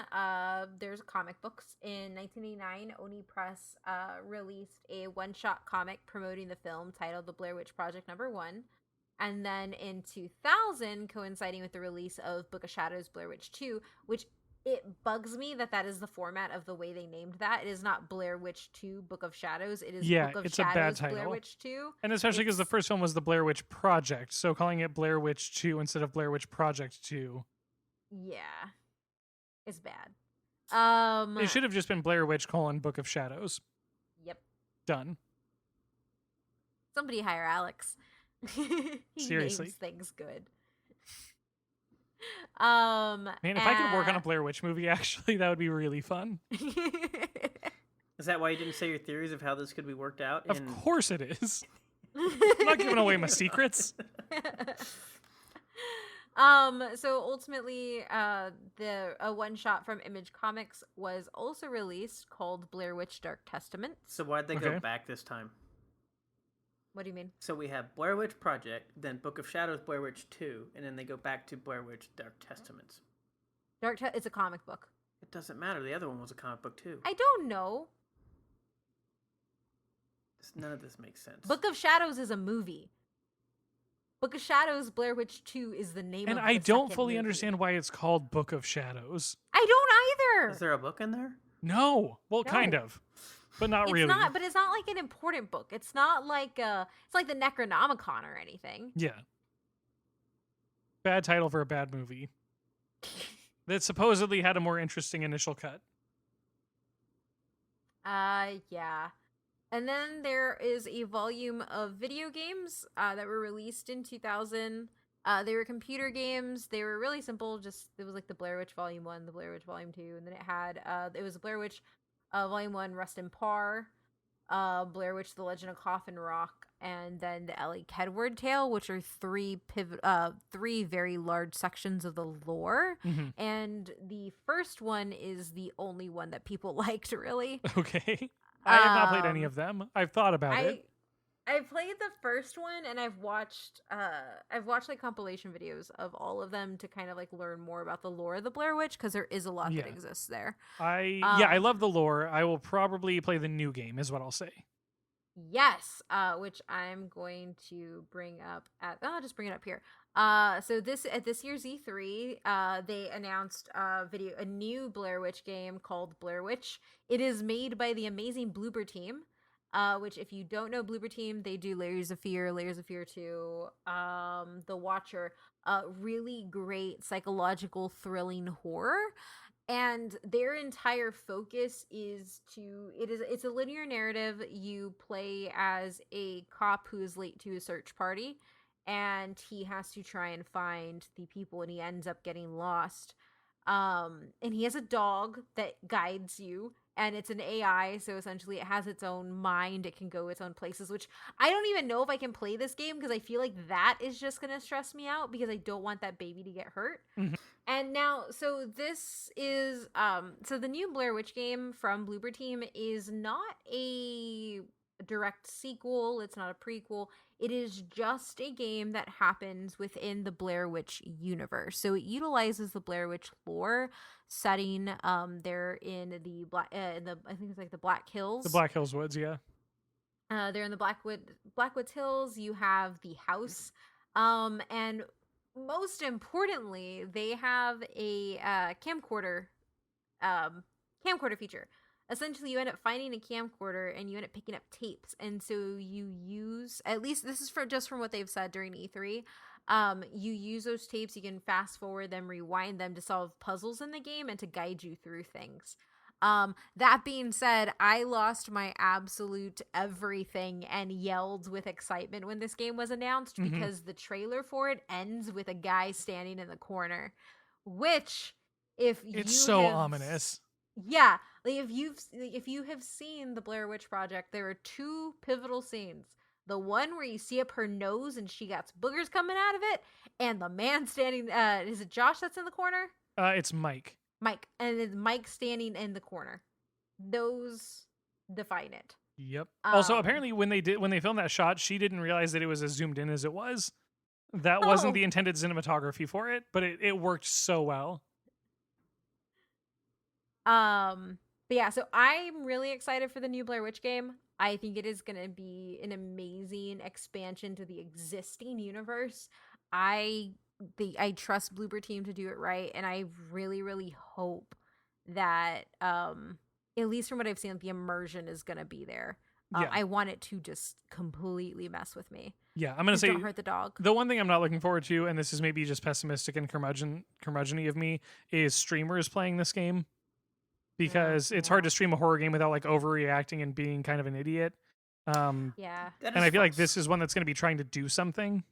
there's comic books. In 1989, Oni Press released a one-shot comic promoting the film titled The Blair Witch Project #1. And then in 2000, coinciding with the release of Book of Shadows Blair Witch 2, which it bugs me that is the format of the way they named that. It is not Blair Witch 2 Book of Shadows. It is Book of it's a bad Shadows title. Blair Witch 2. And especially because the first one was the Blair Witch Project. So calling it Blair Witch 2 instead of Blair Witch Project 2. Yeah. It's bad. It should have just been Blair Witch: Book of Shadows. Yep. Done. Somebody hire Alex. He Seriously. names things good. Man, if I could work on a Blair Witch movie, actually, that would be really fun. Is that why you didn't say your theories of how this could be worked out? Of course it is. I'm not giving away my secrets. So ultimately, a one shot from Image Comics was also released called Blair Witch Dark Testament. So why'd they go back this time? What do you mean? So we have Blair Witch Project, then Book of Shadows Blair Witch 2, and then they go back to Blair Witch Dark Testaments. It's a comic book. It doesn't matter. The other one was a comic book too. I don't know. None of this makes sense. Book of Shadows is a movie. Book of Shadows, Blair Witch 2 is the name And of I the don't second fully movie. understand why it's called Book of Shadows. I don't either. Is there a book in there? No. Well, No. kind of. But not It's really. not, but it's not like an important book. It's not like it's like the Necronomicon or anything. Yeah. Bad title for a bad movie. That supposedly had a more interesting initial cut. Yeah. And then there is a volume of video games that were released in 2000. They were computer games. They were really simple. Just it was like the Blair Witch Volume 1, the Blair Witch Volume 2, and then it had it was Blair Witch Volume 1, Rust and Par, Blair Witch: The Legend of Coffin Rock, and then the Ellie Kedward Tale, which are three very large sections of the lore. Mm-hmm. And the first one is the only one that people liked, really. Okay. I have not played any of them. I've thought about it. I played the first one, and I've watched like compilation videos of all of them to kind of like learn more about the lore of the Blair Witch, because there is a lot that exists there. I love the lore. I will probably play the new game, is what I'll say. Yes, which I'm going to bring up I'll just bring it up here. So at this year's E3, they announced a new Blair Witch game called Blair Witch. It is made by the amazing Bloober Team. Which, if you don't know Bloober Team, they do Layers of Fear 2, The Watcher, really great psychological thrilling horror. And their entire focus is it's a linear narrative. You play as a cop who is late to a search party, and he has to try and find the people, and he ends up getting lost. And he has a dog that guides you, and it's an AI, so essentially it has its own mind. It can go its own places, which I don't even know if I can play this game, because I feel like that is just going to stress me out, because I don't want that baby to get hurt. Mm-hmm. And now, so this is, so the new Blair Witch game from Bloober Team is not a direct sequel. It's not a prequel. It is just a game that happens within the Blair Witch universe. So it utilizes the Blair Witch lore setting. They're in the I think it's like the Black Hills. The Black Hills Woods, yeah. They're in the Blackwoods Hills. You have the house, and most importantly, they have a camcorder feature. Essentially, you end up finding a camcorder and you end up picking up tapes, and so you use, at least this is just from what they've said during E3, you use those tapes. You can fast forward them, rewind them to solve puzzles in the game and to guide you through things. That being said, I lost my absolute everything and yelled with excitement when this game was announced, because the trailer for it ends with a guy standing in the corner, which, it's so ominous. Yeah, like if you have seen the Blair Witch Project, there are two pivotal scenes. The one where you see up her nose and she got boogers coming out of it, and the man standing, is it Josh that's in the corner? It's Mike. Mike, and it's Mike standing in the corner. Those define it. Yep. Also, apparently when they filmed that shot, she didn't realize that it was as zoomed in as it was. That wasn't the intended cinematography for it, but it worked so well. But yeah, so I'm really excited for the new Blair Witch game. I think it is going to be an amazing expansion to the existing universe. I trust Bloober Team to do it right, and I really, really hope that, at least from what I've seen, the immersion is going to be there. I want it to just completely mess with me. Yeah, I'm going to say, don't hurt the dog. The one thing I'm not looking forward to, and this is maybe just pessimistic and curmudgeon-y of me, is streamers playing this game. Because it's hard to stream a horror game without like overreacting and being kind of an idiot. Yeah. And I feel like this is one that's going to be trying to do something.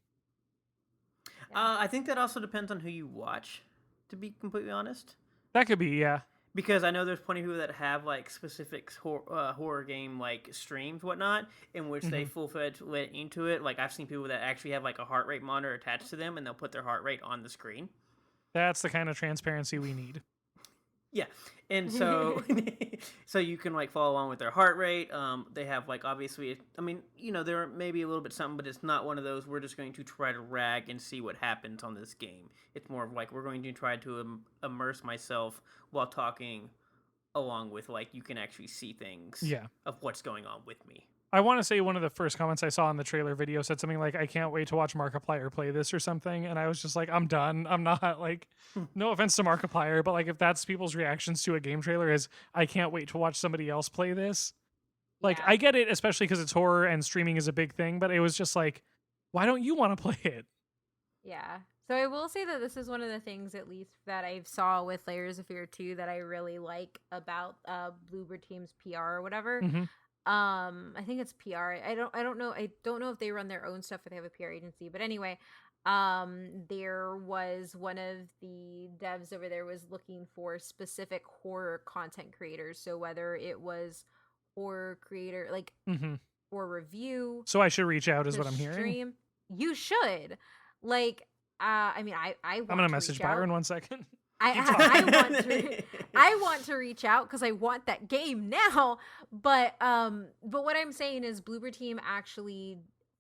I think that also depends on who you watch, to be completely honest. That could be, yeah. Because I know there's plenty of people that have like specific horror game like streams, whatnot, in which they full-fledged let into it. Like I've seen people that actually have like a heart rate monitor attached to them, and they'll put their heart rate on the screen. That's the kind of transparency we need. Yeah, and so so you can like follow along with their heart rate. They have like obviously, I mean, there may be a little bit something, but it's not one of those we're just going to try to rag and see what happens on this game. It's more of like we're going to try to immerse myself while talking along with like you can actually see things Yeah. of what's going on with me. I want to say one of the first comments I saw in the trailer video said something like, I can't wait to watch Markiplier play this or something. And I was just like, I'm done. I'm not like, no offense to Markiplier, but like if that's people's reactions to a game trailer is, I can't wait to watch somebody else play this. Like, Yeah. I get it, especially because it's horror and streaming is a big thing, but it was just like, why don't you want to play it? Yeah. So I will say that this is one of the things, at least, that I saw with Layers of Fear 2 that I really like about Bloober Team's PR or whatever. Mm-hmm. I think it's PR. I don't know. I don't know if they run their own stuff or they have a PR agency. But anyway, there was one of the devs over there was looking for specific horror content creators. So whether it was horror creator, like Mm-hmm. or review, So I should reach out is to what I'm hearing. stream, you should. Like, I mean, I want I'm going to to message reach out. Byron 1 second. I want to reach out because I want that game now. But what I'm saying is Bloober Team actually,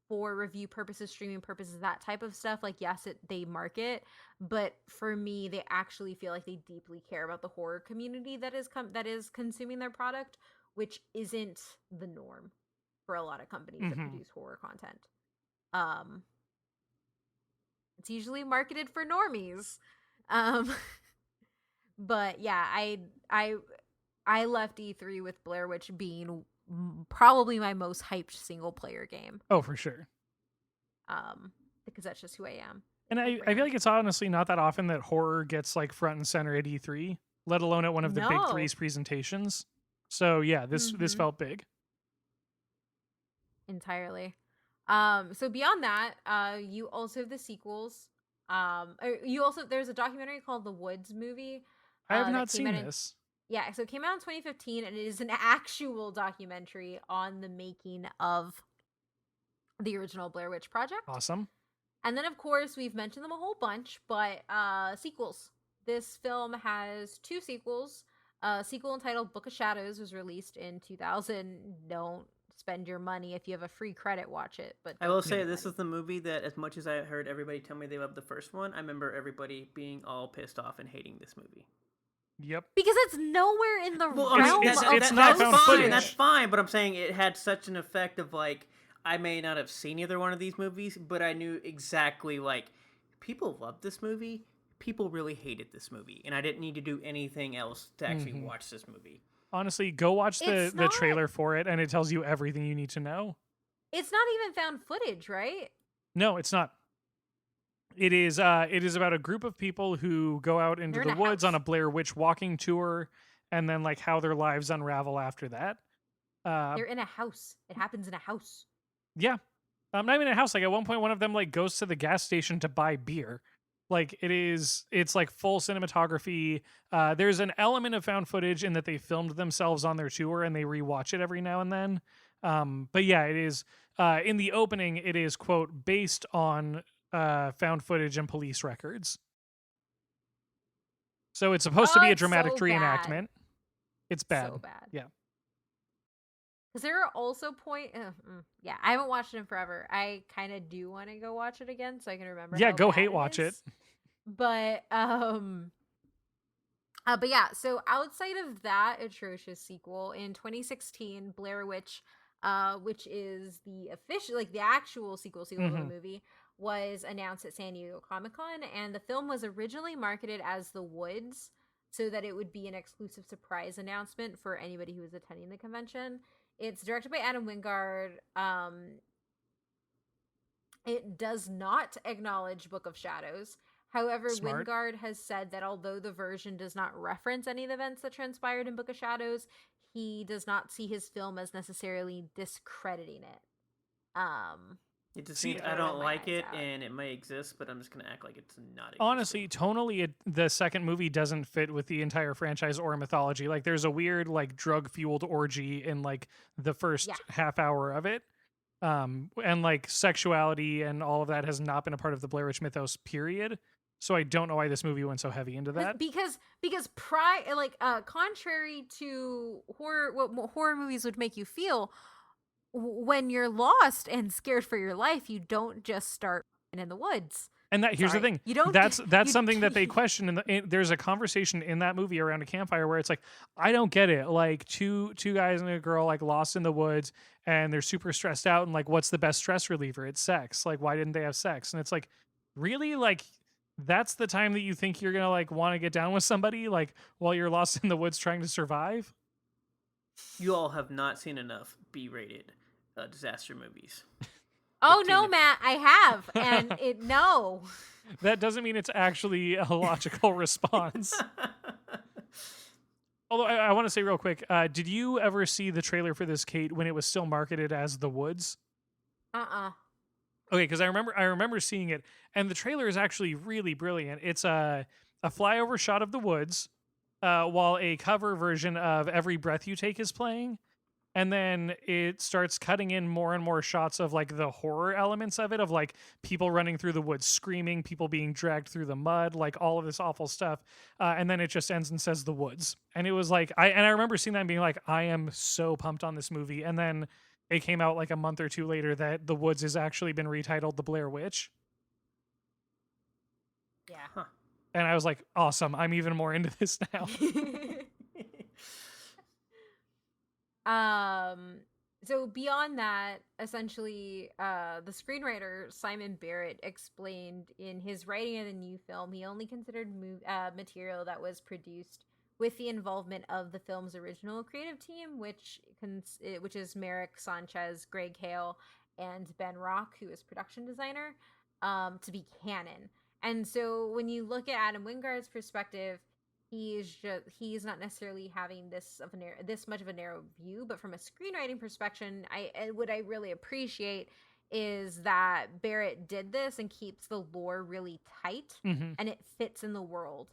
for review purposes, streaming purposes, that type of stuff, like yes, they market, but for me, they actually feel like they deeply care about the horror community that is consuming their product, which isn't the norm for a lot of companies that produce horror content. It's usually marketed for normies. But yeah, I left E3 with Blair Witch being probably my most hyped single player game. Oh, for sure. Because that's just who I am. And I feel like it's honestly not that often that horror gets like front and center at E3, let alone at one of the big three's presentations. So yeah, this felt big. Entirely. So beyond that, you also have the sequels. There's a documentary called The Woods Movie. I have not seen this. Yeah, so it came out in 2015, and it is an actual documentary on the making of the original Blair Witch Project. Awesome. And then, of course, we've mentioned them a whole bunch, but sequels. This film has 2 sequels. A sequel entitled Book of Shadows was released in 2000. Don't spend your money. If you have a free credit, watch it. But I will say this is the movie that, as much as I heard everybody tell me they loved the first one, I remember everybody being all pissed off and hating this movie. Yep. Because it's nowhere in the Well, realm it's of not found footage. That's fine, but I'm saying it had such an effect of like, I may not have seen either one of these movies, but I knew exactly like, people loved this movie, people really hated this movie, and I didn't need to do anything else to actually watch this movie. Honestly, go watch the trailer for it, and it tells you everything you need to know. It's not even found footage, right? No, it's not. It is about a group of people who go out into the woods on a Blair Witch walking tour, and then like how their lives unravel after that. They're in a house. It happens in a house. Yeah. Not even a house. Like at one point, one of them like goes to the gas station to buy beer. Like it's like full cinematography. There's an element of found footage in that they filmed themselves on their tour and they rewatch it every now and then. But yeah, it is in the opening. It is quote based on found footage and police records. So it's supposed to be a dramatic reenactment. It's bad. So bad. Yeah. Because there are also yeah, I haven't watched it in forever. I kind of do want to go watch it again so I can remember. Yeah, how go bad hate watch it. But yeah. So outside of that atrocious sequel in 2016, Blair Witch, which is the official, like the actual sequel to the movie, was announced at San Diego Comic-Con, and the film was originally marketed as The Woods, so that it would be an exclusive surprise announcement for anybody who was attending the convention. It's directed by Adam Wingard. It does not acknowledge Book of Shadows. However, Smart. Wingard has said that although the version does not reference any of the events that transpired in Book of Shadows, he does not see his film as necessarily discrediting it. It just means I don't like it, and it may exist, but I'm just gonna act like it's not existing. Honestly, tonally, the second movie doesn't fit with the entire franchise or mythology. Like, there's a weird, like, drug-fueled orgy in, like, the first half hour of it. And, like, sexuality and all of that has not been a part of the Blair Witch mythos, period. So I don't know why this movie went so heavy into that. Because contrary to horror movies would make you feel, when you're lost and scared for your life, you don't just start in the woods. And that here's the Sorry. thing. You don't. That's you, something that they question. There's a conversation in that movie around a campfire where it's like, I don't get it. Like two guys and a girl like lost in the woods and they're super stressed out and like, what's the best stress reliever? It's sex. Like, why didn't they have sex? And it's like, really, like that's the time that you think you're gonna like want to get down with somebody like while you're lost in the woods trying to survive. You all have not seen enough B-rated disaster movies. Oh no, Matt, I have, and no. That doesn't mean it's actually a logical response. Although I want to say real quick, did you ever see the trailer for this, Kate, when it was still marketed as The Woods? Okay, because I remember seeing it, and the trailer is actually really brilliant. It's a flyover shot of the woods, while a cover version of Every Breath You Take is playing. And then it starts cutting in more and more shots of like the horror elements of it, of like people running through the woods screaming, people being dragged through the mud, like all of this awful stuff. And then it just ends and says The Woods. And it was like, I remember seeing that and being like, I am so pumped on this movie. And then it came out like a month or two later that The Woods has actually been retitled The Blair Witch. Yeah. Huh. And I was like, awesome. I'm even more into this now. So beyond that, essentially, the screenwriter Simon Barrett explained in his writing of the new film, he only considered material that was produced with the involvement of the film's original creative team, which is Merrick Sanchez, Greg Hale, and Ben Rock, who is production designer, to be canon. And so when you look at Adam Wingard's perspective, he's not necessarily having this much of a narrow view, but from a screenwriting perspective, what I really appreciate is that Barrett did this and keeps the lore really tight, and it fits in the world,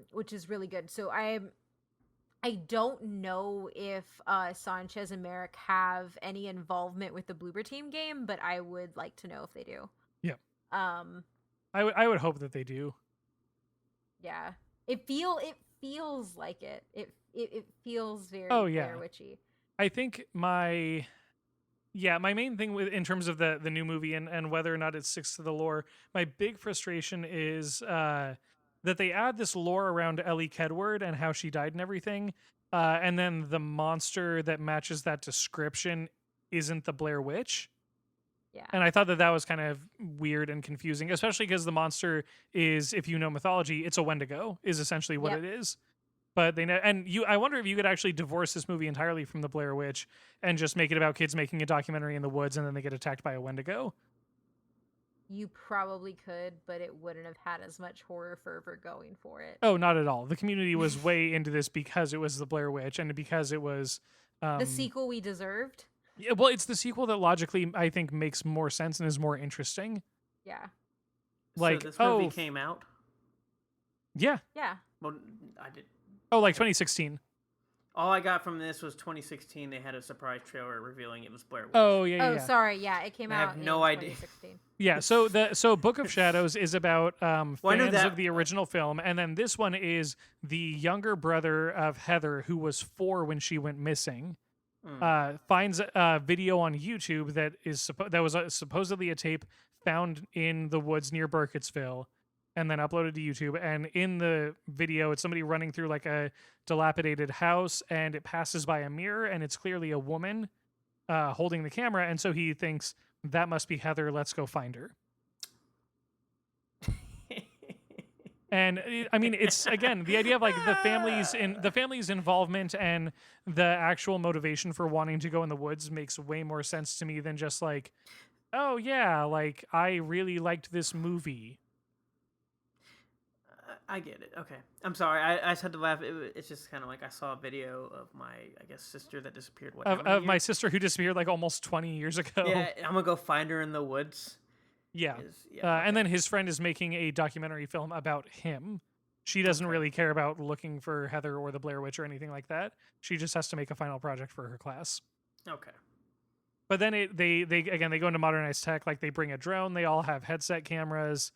which is really good. So I don't know if Sanchez and Merrick have any involvement with the Bloober Team game, but I would like to know if they do. Yeah. I would hope that they do. Yeah. It feels like it. It feels very Blair Witchy. I think my main thing in terms of the new movie and whether or not it sticks to the lore, my big frustration is that they add this lore around Ellie Kedward and how she died and everything, and then the monster that matches that description isn't the Blair Witch. Yeah. And I thought that was kind of weird and confusing, especially because the monster is, if you know mythology, it's a Wendigo, is essentially what it is. But I wonder if you could actually divorce this movie entirely from the Blair Witch and just make it about kids making a documentary in the woods and then they get attacked by a Wendigo. You probably could, but it wouldn't have had as much horror fervor going for it. Oh, not at all. The community was way into this because it was the Blair Witch and because it was the sequel we deserved. Yeah, well, it's the sequel that logically I think makes more sense and is more interesting. Yeah. Like, so this movie came out? Yeah. Yeah. Well, I did. Oh, like 2016. All I got from this was 2016. They had a surprise trailer revealing it was Blair Witch. Oh, yeah. Oh, sorry. Yeah, it came out. I have no idea. 2016. Yeah. So Book of Shadows is about fans of the original film, and then this one is the younger brother of Heather, who was 4 when she went missing. Finds a video on YouTube that was supposedly a tape found in the woods near Burkittsville, and then uploaded to YouTube. And in the video, it's somebody running through like a dilapidated house, and it passes by a mirror, and it's clearly a woman holding the camera. And so he thinks that must be Heather. Let's go find her. And I mean, it's again the idea of like the family's involvement and the actual motivation for wanting to go in the woods makes way more sense to me than just like, oh yeah, like I really liked this movie. I get it. Okay, I'm sorry. I just had to laugh. It's just kind of like I saw a video of my, I guess, sister that disappeared. Of my sister who disappeared like almost 20 years ago. Yeah, I'm gonna go find her in the woods. Yeah. And then his friend is making a documentary film about him. She doesn't really care about looking for Heather or the Blair Witch or anything like that. She just has to make a final project for her class. Okay. But then they go into modernized tech. Like they bring a drone. They all have headset cameras.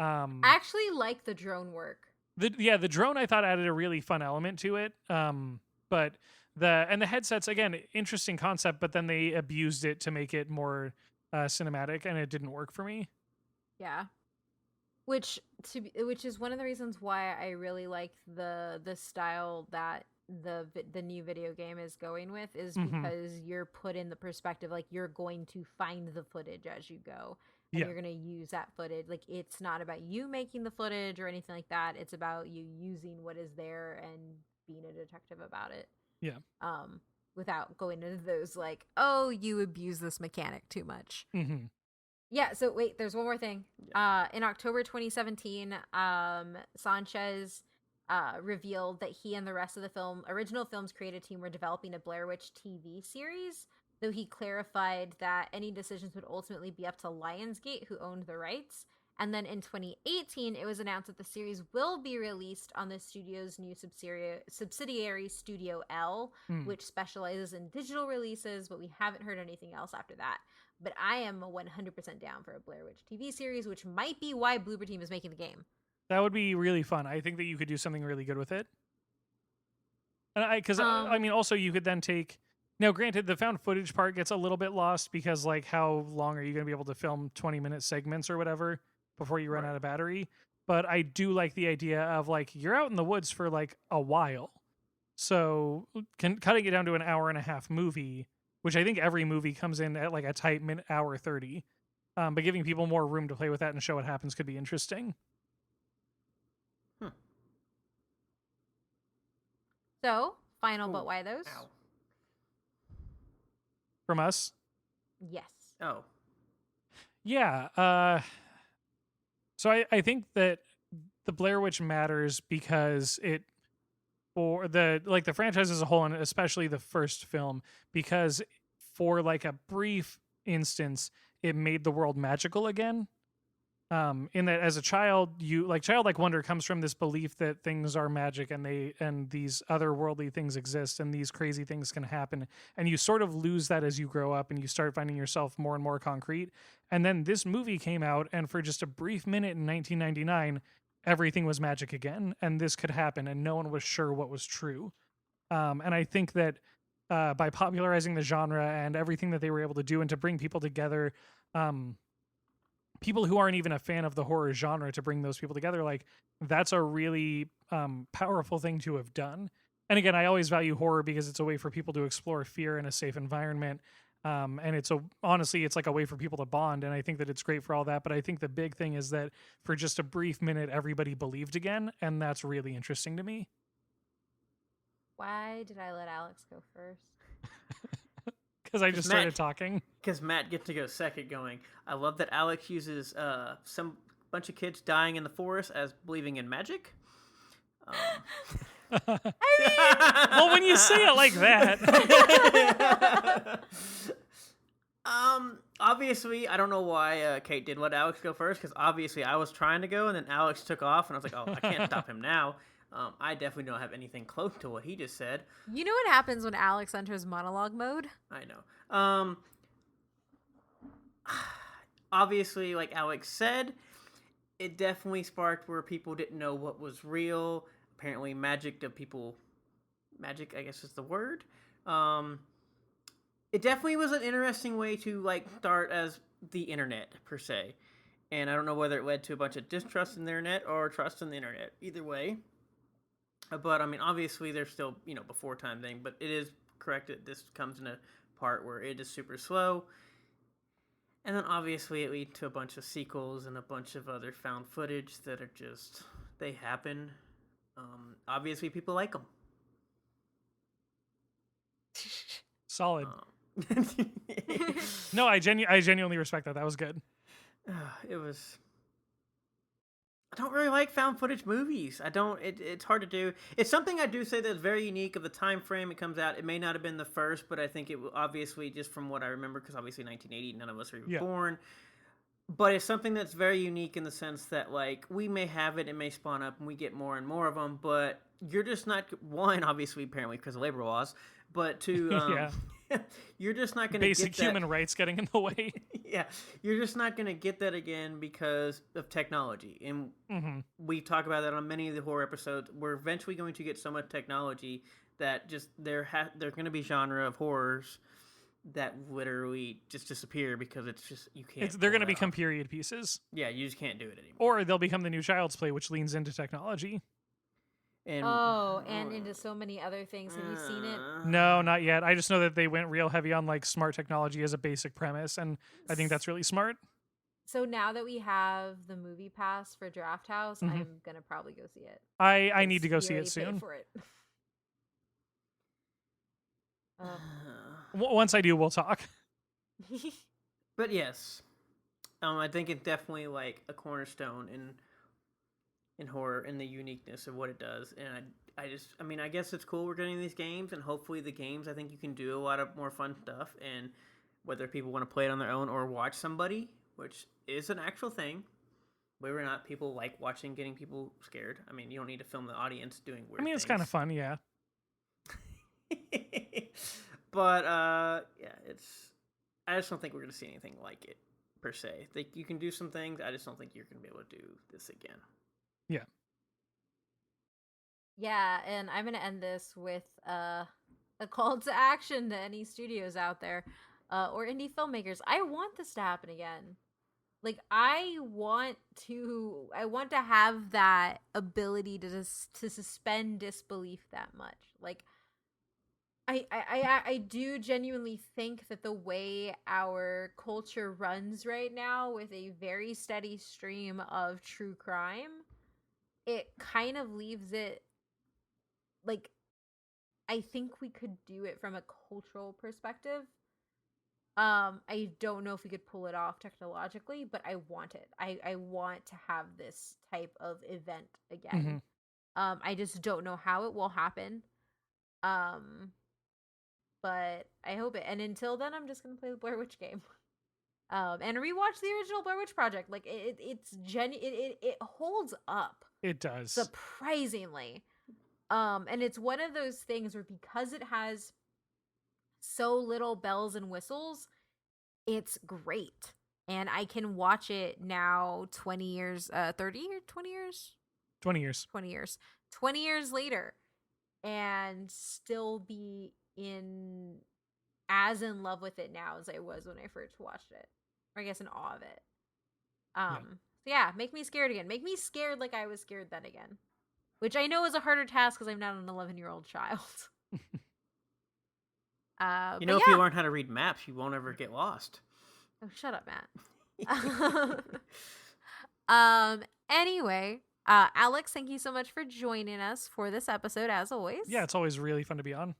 Yeah. I actually like the drone work. The drone I thought added a really fun element to it. But the headsets, again, interesting concept, but then they abused it to make it more cinematic, and it didn't work for me. Yeah. Which is one of the reasons why I really like the style that the new video game is going with, is because you're put in the perspective, like, you're going to find the footage as you go, and Yeah. you're going to use that footage. Like, it's not about you making the footage or anything like that. It's about you using what is there and being a detective about it. Yeah. Without going into those, like, oh, you abuse this mechanic too much. Mm-hmm. Yeah, so wait, there's one more thing. In October 2017, Sanchez revealed that he and the rest of the original film's creative team were developing a Blair Witch TV series, though he clarified that any decisions would ultimately be up to Lionsgate, who owned the rights. And then in 2018, it was announced that the series will be released on the studio's new subsidiary Studio L, which specializes in digital releases, but we haven't heard anything else after that. But I am 100% down for a Blair Witch TV series, which might be why Bloober Team is making the game. That would be really fun. I think that you could do something really good with it. And I mean, also you could then take. Now, granted, the found footage part gets a little bit lost because, like, how long are you going to be able to film 20-minute segments or whatever before you run out of battery? But I do like the idea of, like, you're out in the woods for like a while, so cutting it down to an hour and a half movie, which I think every movie comes in at like a tight hour 30. But giving people more room to play with that and show what happens could be interesting. So, final but why those? Ow. From us? Yes. Oh. Yeah. So I think that the Blair Witch matters because for the franchise as a whole, and especially the first film, because for like a brief instance, it made the world magical again. In that, as a child, childlike wonder comes from this belief that things are magic and these otherworldly things exist and these crazy things can happen. And you sort of lose that as you grow up and you start finding yourself more and more concrete. And then this movie came out, and for just a brief minute in 1999, everything was magic again, and this could happen, and no one was sure what was true. And I think that by popularizing the genre and everything that they were able to do, and to bring people together, people who aren't even a fan of the horror genre, to bring those people together, like, that's a really powerful thing to have done. And again, I always value horror because it's a way for people to explore fear in a safe environment. And honestly, it's like a way for people to bond. And I think that it's great for all that. But I think the big thing is that for just a brief minute, everybody believed again. And that's really interesting to me. Why did I let Alex go first? Because I just started talking. Because Matt gets to go second going. I love that Alex uses some bunch of kids dying in the forest as believing in magic. Well, when you say it like that. Obviously, I don't know why Kate did let Alex go first, because obviously I was trying to go, and then Alex took off, and I was like, oh, I can't stop him now. I definitely don't have anything close to what he just said. You know what happens when Alex enters monologue mode? I know. Obviously, like Alex said, it definitely sparked where people didn't know what was real. Apparently, magic, I guess is the word. It definitely was an interesting way to, like, start as the internet, per se. And I don't know whether it led to a bunch of distrust in the internet or trust in the internet. Either way. But, I mean, obviously, there's still, before time thing. But it is correct that this comes in a part where it is super slow. And then, obviously, it leads to a bunch of sequels and a bunch of other found footage that are just, they happen. Obviously, people like them. Solid. No, I genuinely respect that. That was good. It was... I don't really like found footage movies. It's hard to do. It's something I do say that's very unique of the time frame it comes out. It may not have been the first, but I think it obviously, just from what I remember, because obviously 1980, none of us were even born. But it's something that's very unique in the sense that, like, we may have it may spawn up, and we get more and more of them, but you're just not, one, obviously, apparently, because of labor laws, but two, you're just not going to get basic human rights getting in the way. Yeah, you're just not gonna get that again because of technology, and we talk about that on many of the horror episodes. We're eventually going to get so much technology that just they're going to be genre of horrors that literally just disappear because it's just you can't. They're going to pull that become off. period pieces, Yeah, you just can't do it anymore. or they'll become the new Child's Play, which leans into technology. And and into so many other things. Have you seen it? No, not yet. I just know that they went real heavy on like smart technology as a basic premise, and I think that's really smart. So now that we have the movie pass for Draft House, I'm gonna probably go see it. I need to go We see it already paid soon. for it. Once I do, we'll talk. But yes, I think it's definitely like a cornerstone in horror and the uniqueness of what it does. And I guess it's cool we're getting these games, and hopefully the games, I think you can do a lot of more fun stuff, and whether people want to play it on their own or watch somebody, which is an actual thing. Whether or not people like watching getting people scared. I mean, you don't need to film the audience doing weird things. It's kind of fun, yeah. But yeah, I just don't think we're going to see anything like it per se. Like, you can do some things. I just don't think you're going to be able to do this again. Yeah. Yeah, and I'm gonna end this with a call to action to any studios out there, or indie filmmakers. I want this to happen again. Like, I want to have that ability to suspend disbelief that much. Like, I do genuinely think that the way our culture runs right now, with a very steady stream of true crime, it kind of leaves it like, I think we could do it from a cultural perspective. I don't know if we could pull it off technologically, but I want it. I want to have this type of event again. I just don't know how it will happen. But I hope it. And until then, I'm just gonna play the Blair Witch game. And rewatch the original Blair Witch Project. Like, it holds up. It does. Surprisingly. And it's one of those things where, because it has so little bells and whistles, it's great. And I can watch it now 20 years, 30 or 20 years? 20 years. 20 years. 20 years later, and still be as in love with it now as I was when I first watched it. Or I guess in awe of it. So yeah, make me scared again. Make me scared like I was scared then again. Which I know is a harder task because I'm not an 11-year-old child. If you learn how to read maps, you won't ever get lost. Oh, shut up, Matt. Anyway, Alex, thank you so much for joining us for this episode, as always. Yeah, it's always really fun to be on.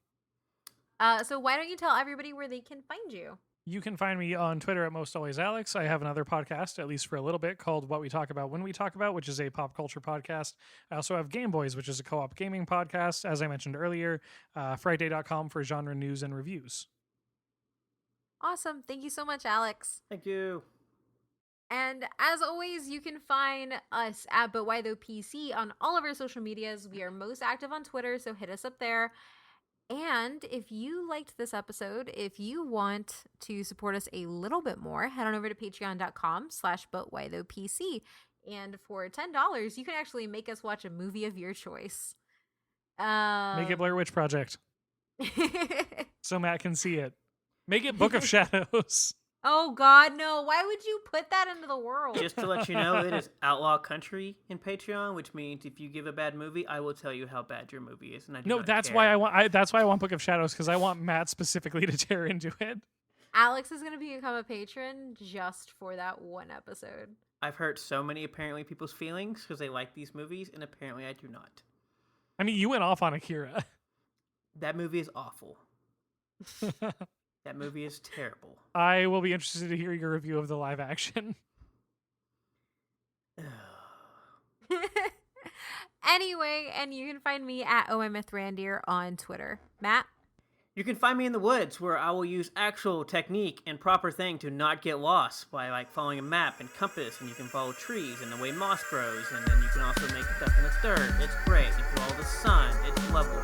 So why don't you tell everybody where they can find you? You can find me on Twitter at MostAlwaysAlex. I have another podcast, at least for a little bit, called What We Talk About When We Talk About, which is a pop culture podcast. I also have Game Boys, which is a co-op gaming podcast, as I mentioned earlier, Frightday.com for genre news and reviews. Awesome. Thank you so much, Alex. Thank you. And as always, you can find us at But Why Though PC on all of our social medias. We are most active on Twitter, so hit us up there. And if you liked this episode, if you want to support us a little bit more, head on over to patreon.com/butwhythoughpc. And for $10, you can actually make us watch a movie of your choice. Make it Blair Witch Project. So Matt can see it. Make it Book of Shadows. Oh, God, no. Why would you put that into the world? Just to let you know, it is Outlaw Country in Patreon, which means if you give a bad movie, I will tell you how bad your movie is. And I do not that's care. why I want. That's why I want Book of Shadows, because I want Matt specifically to tear into it. Alex is going to become a patron just for that one episode. I've hurt so many apparently people's feelings because they like these movies, and apparently I do not. I mean, you went off on Akira. That movie is awful. That movie is terrible. I will be interested to hear your review of the live action. Anyway, and you can find me at OMMythRandier on Twitter. Matt? You can find me in the woods, where I will use actual technique and proper thing to not get lost by following a map and compass, and you can follow trees and the way moss grows, and then you can also make stuff in the dirt. It's great. You follow the sun. It's lovely.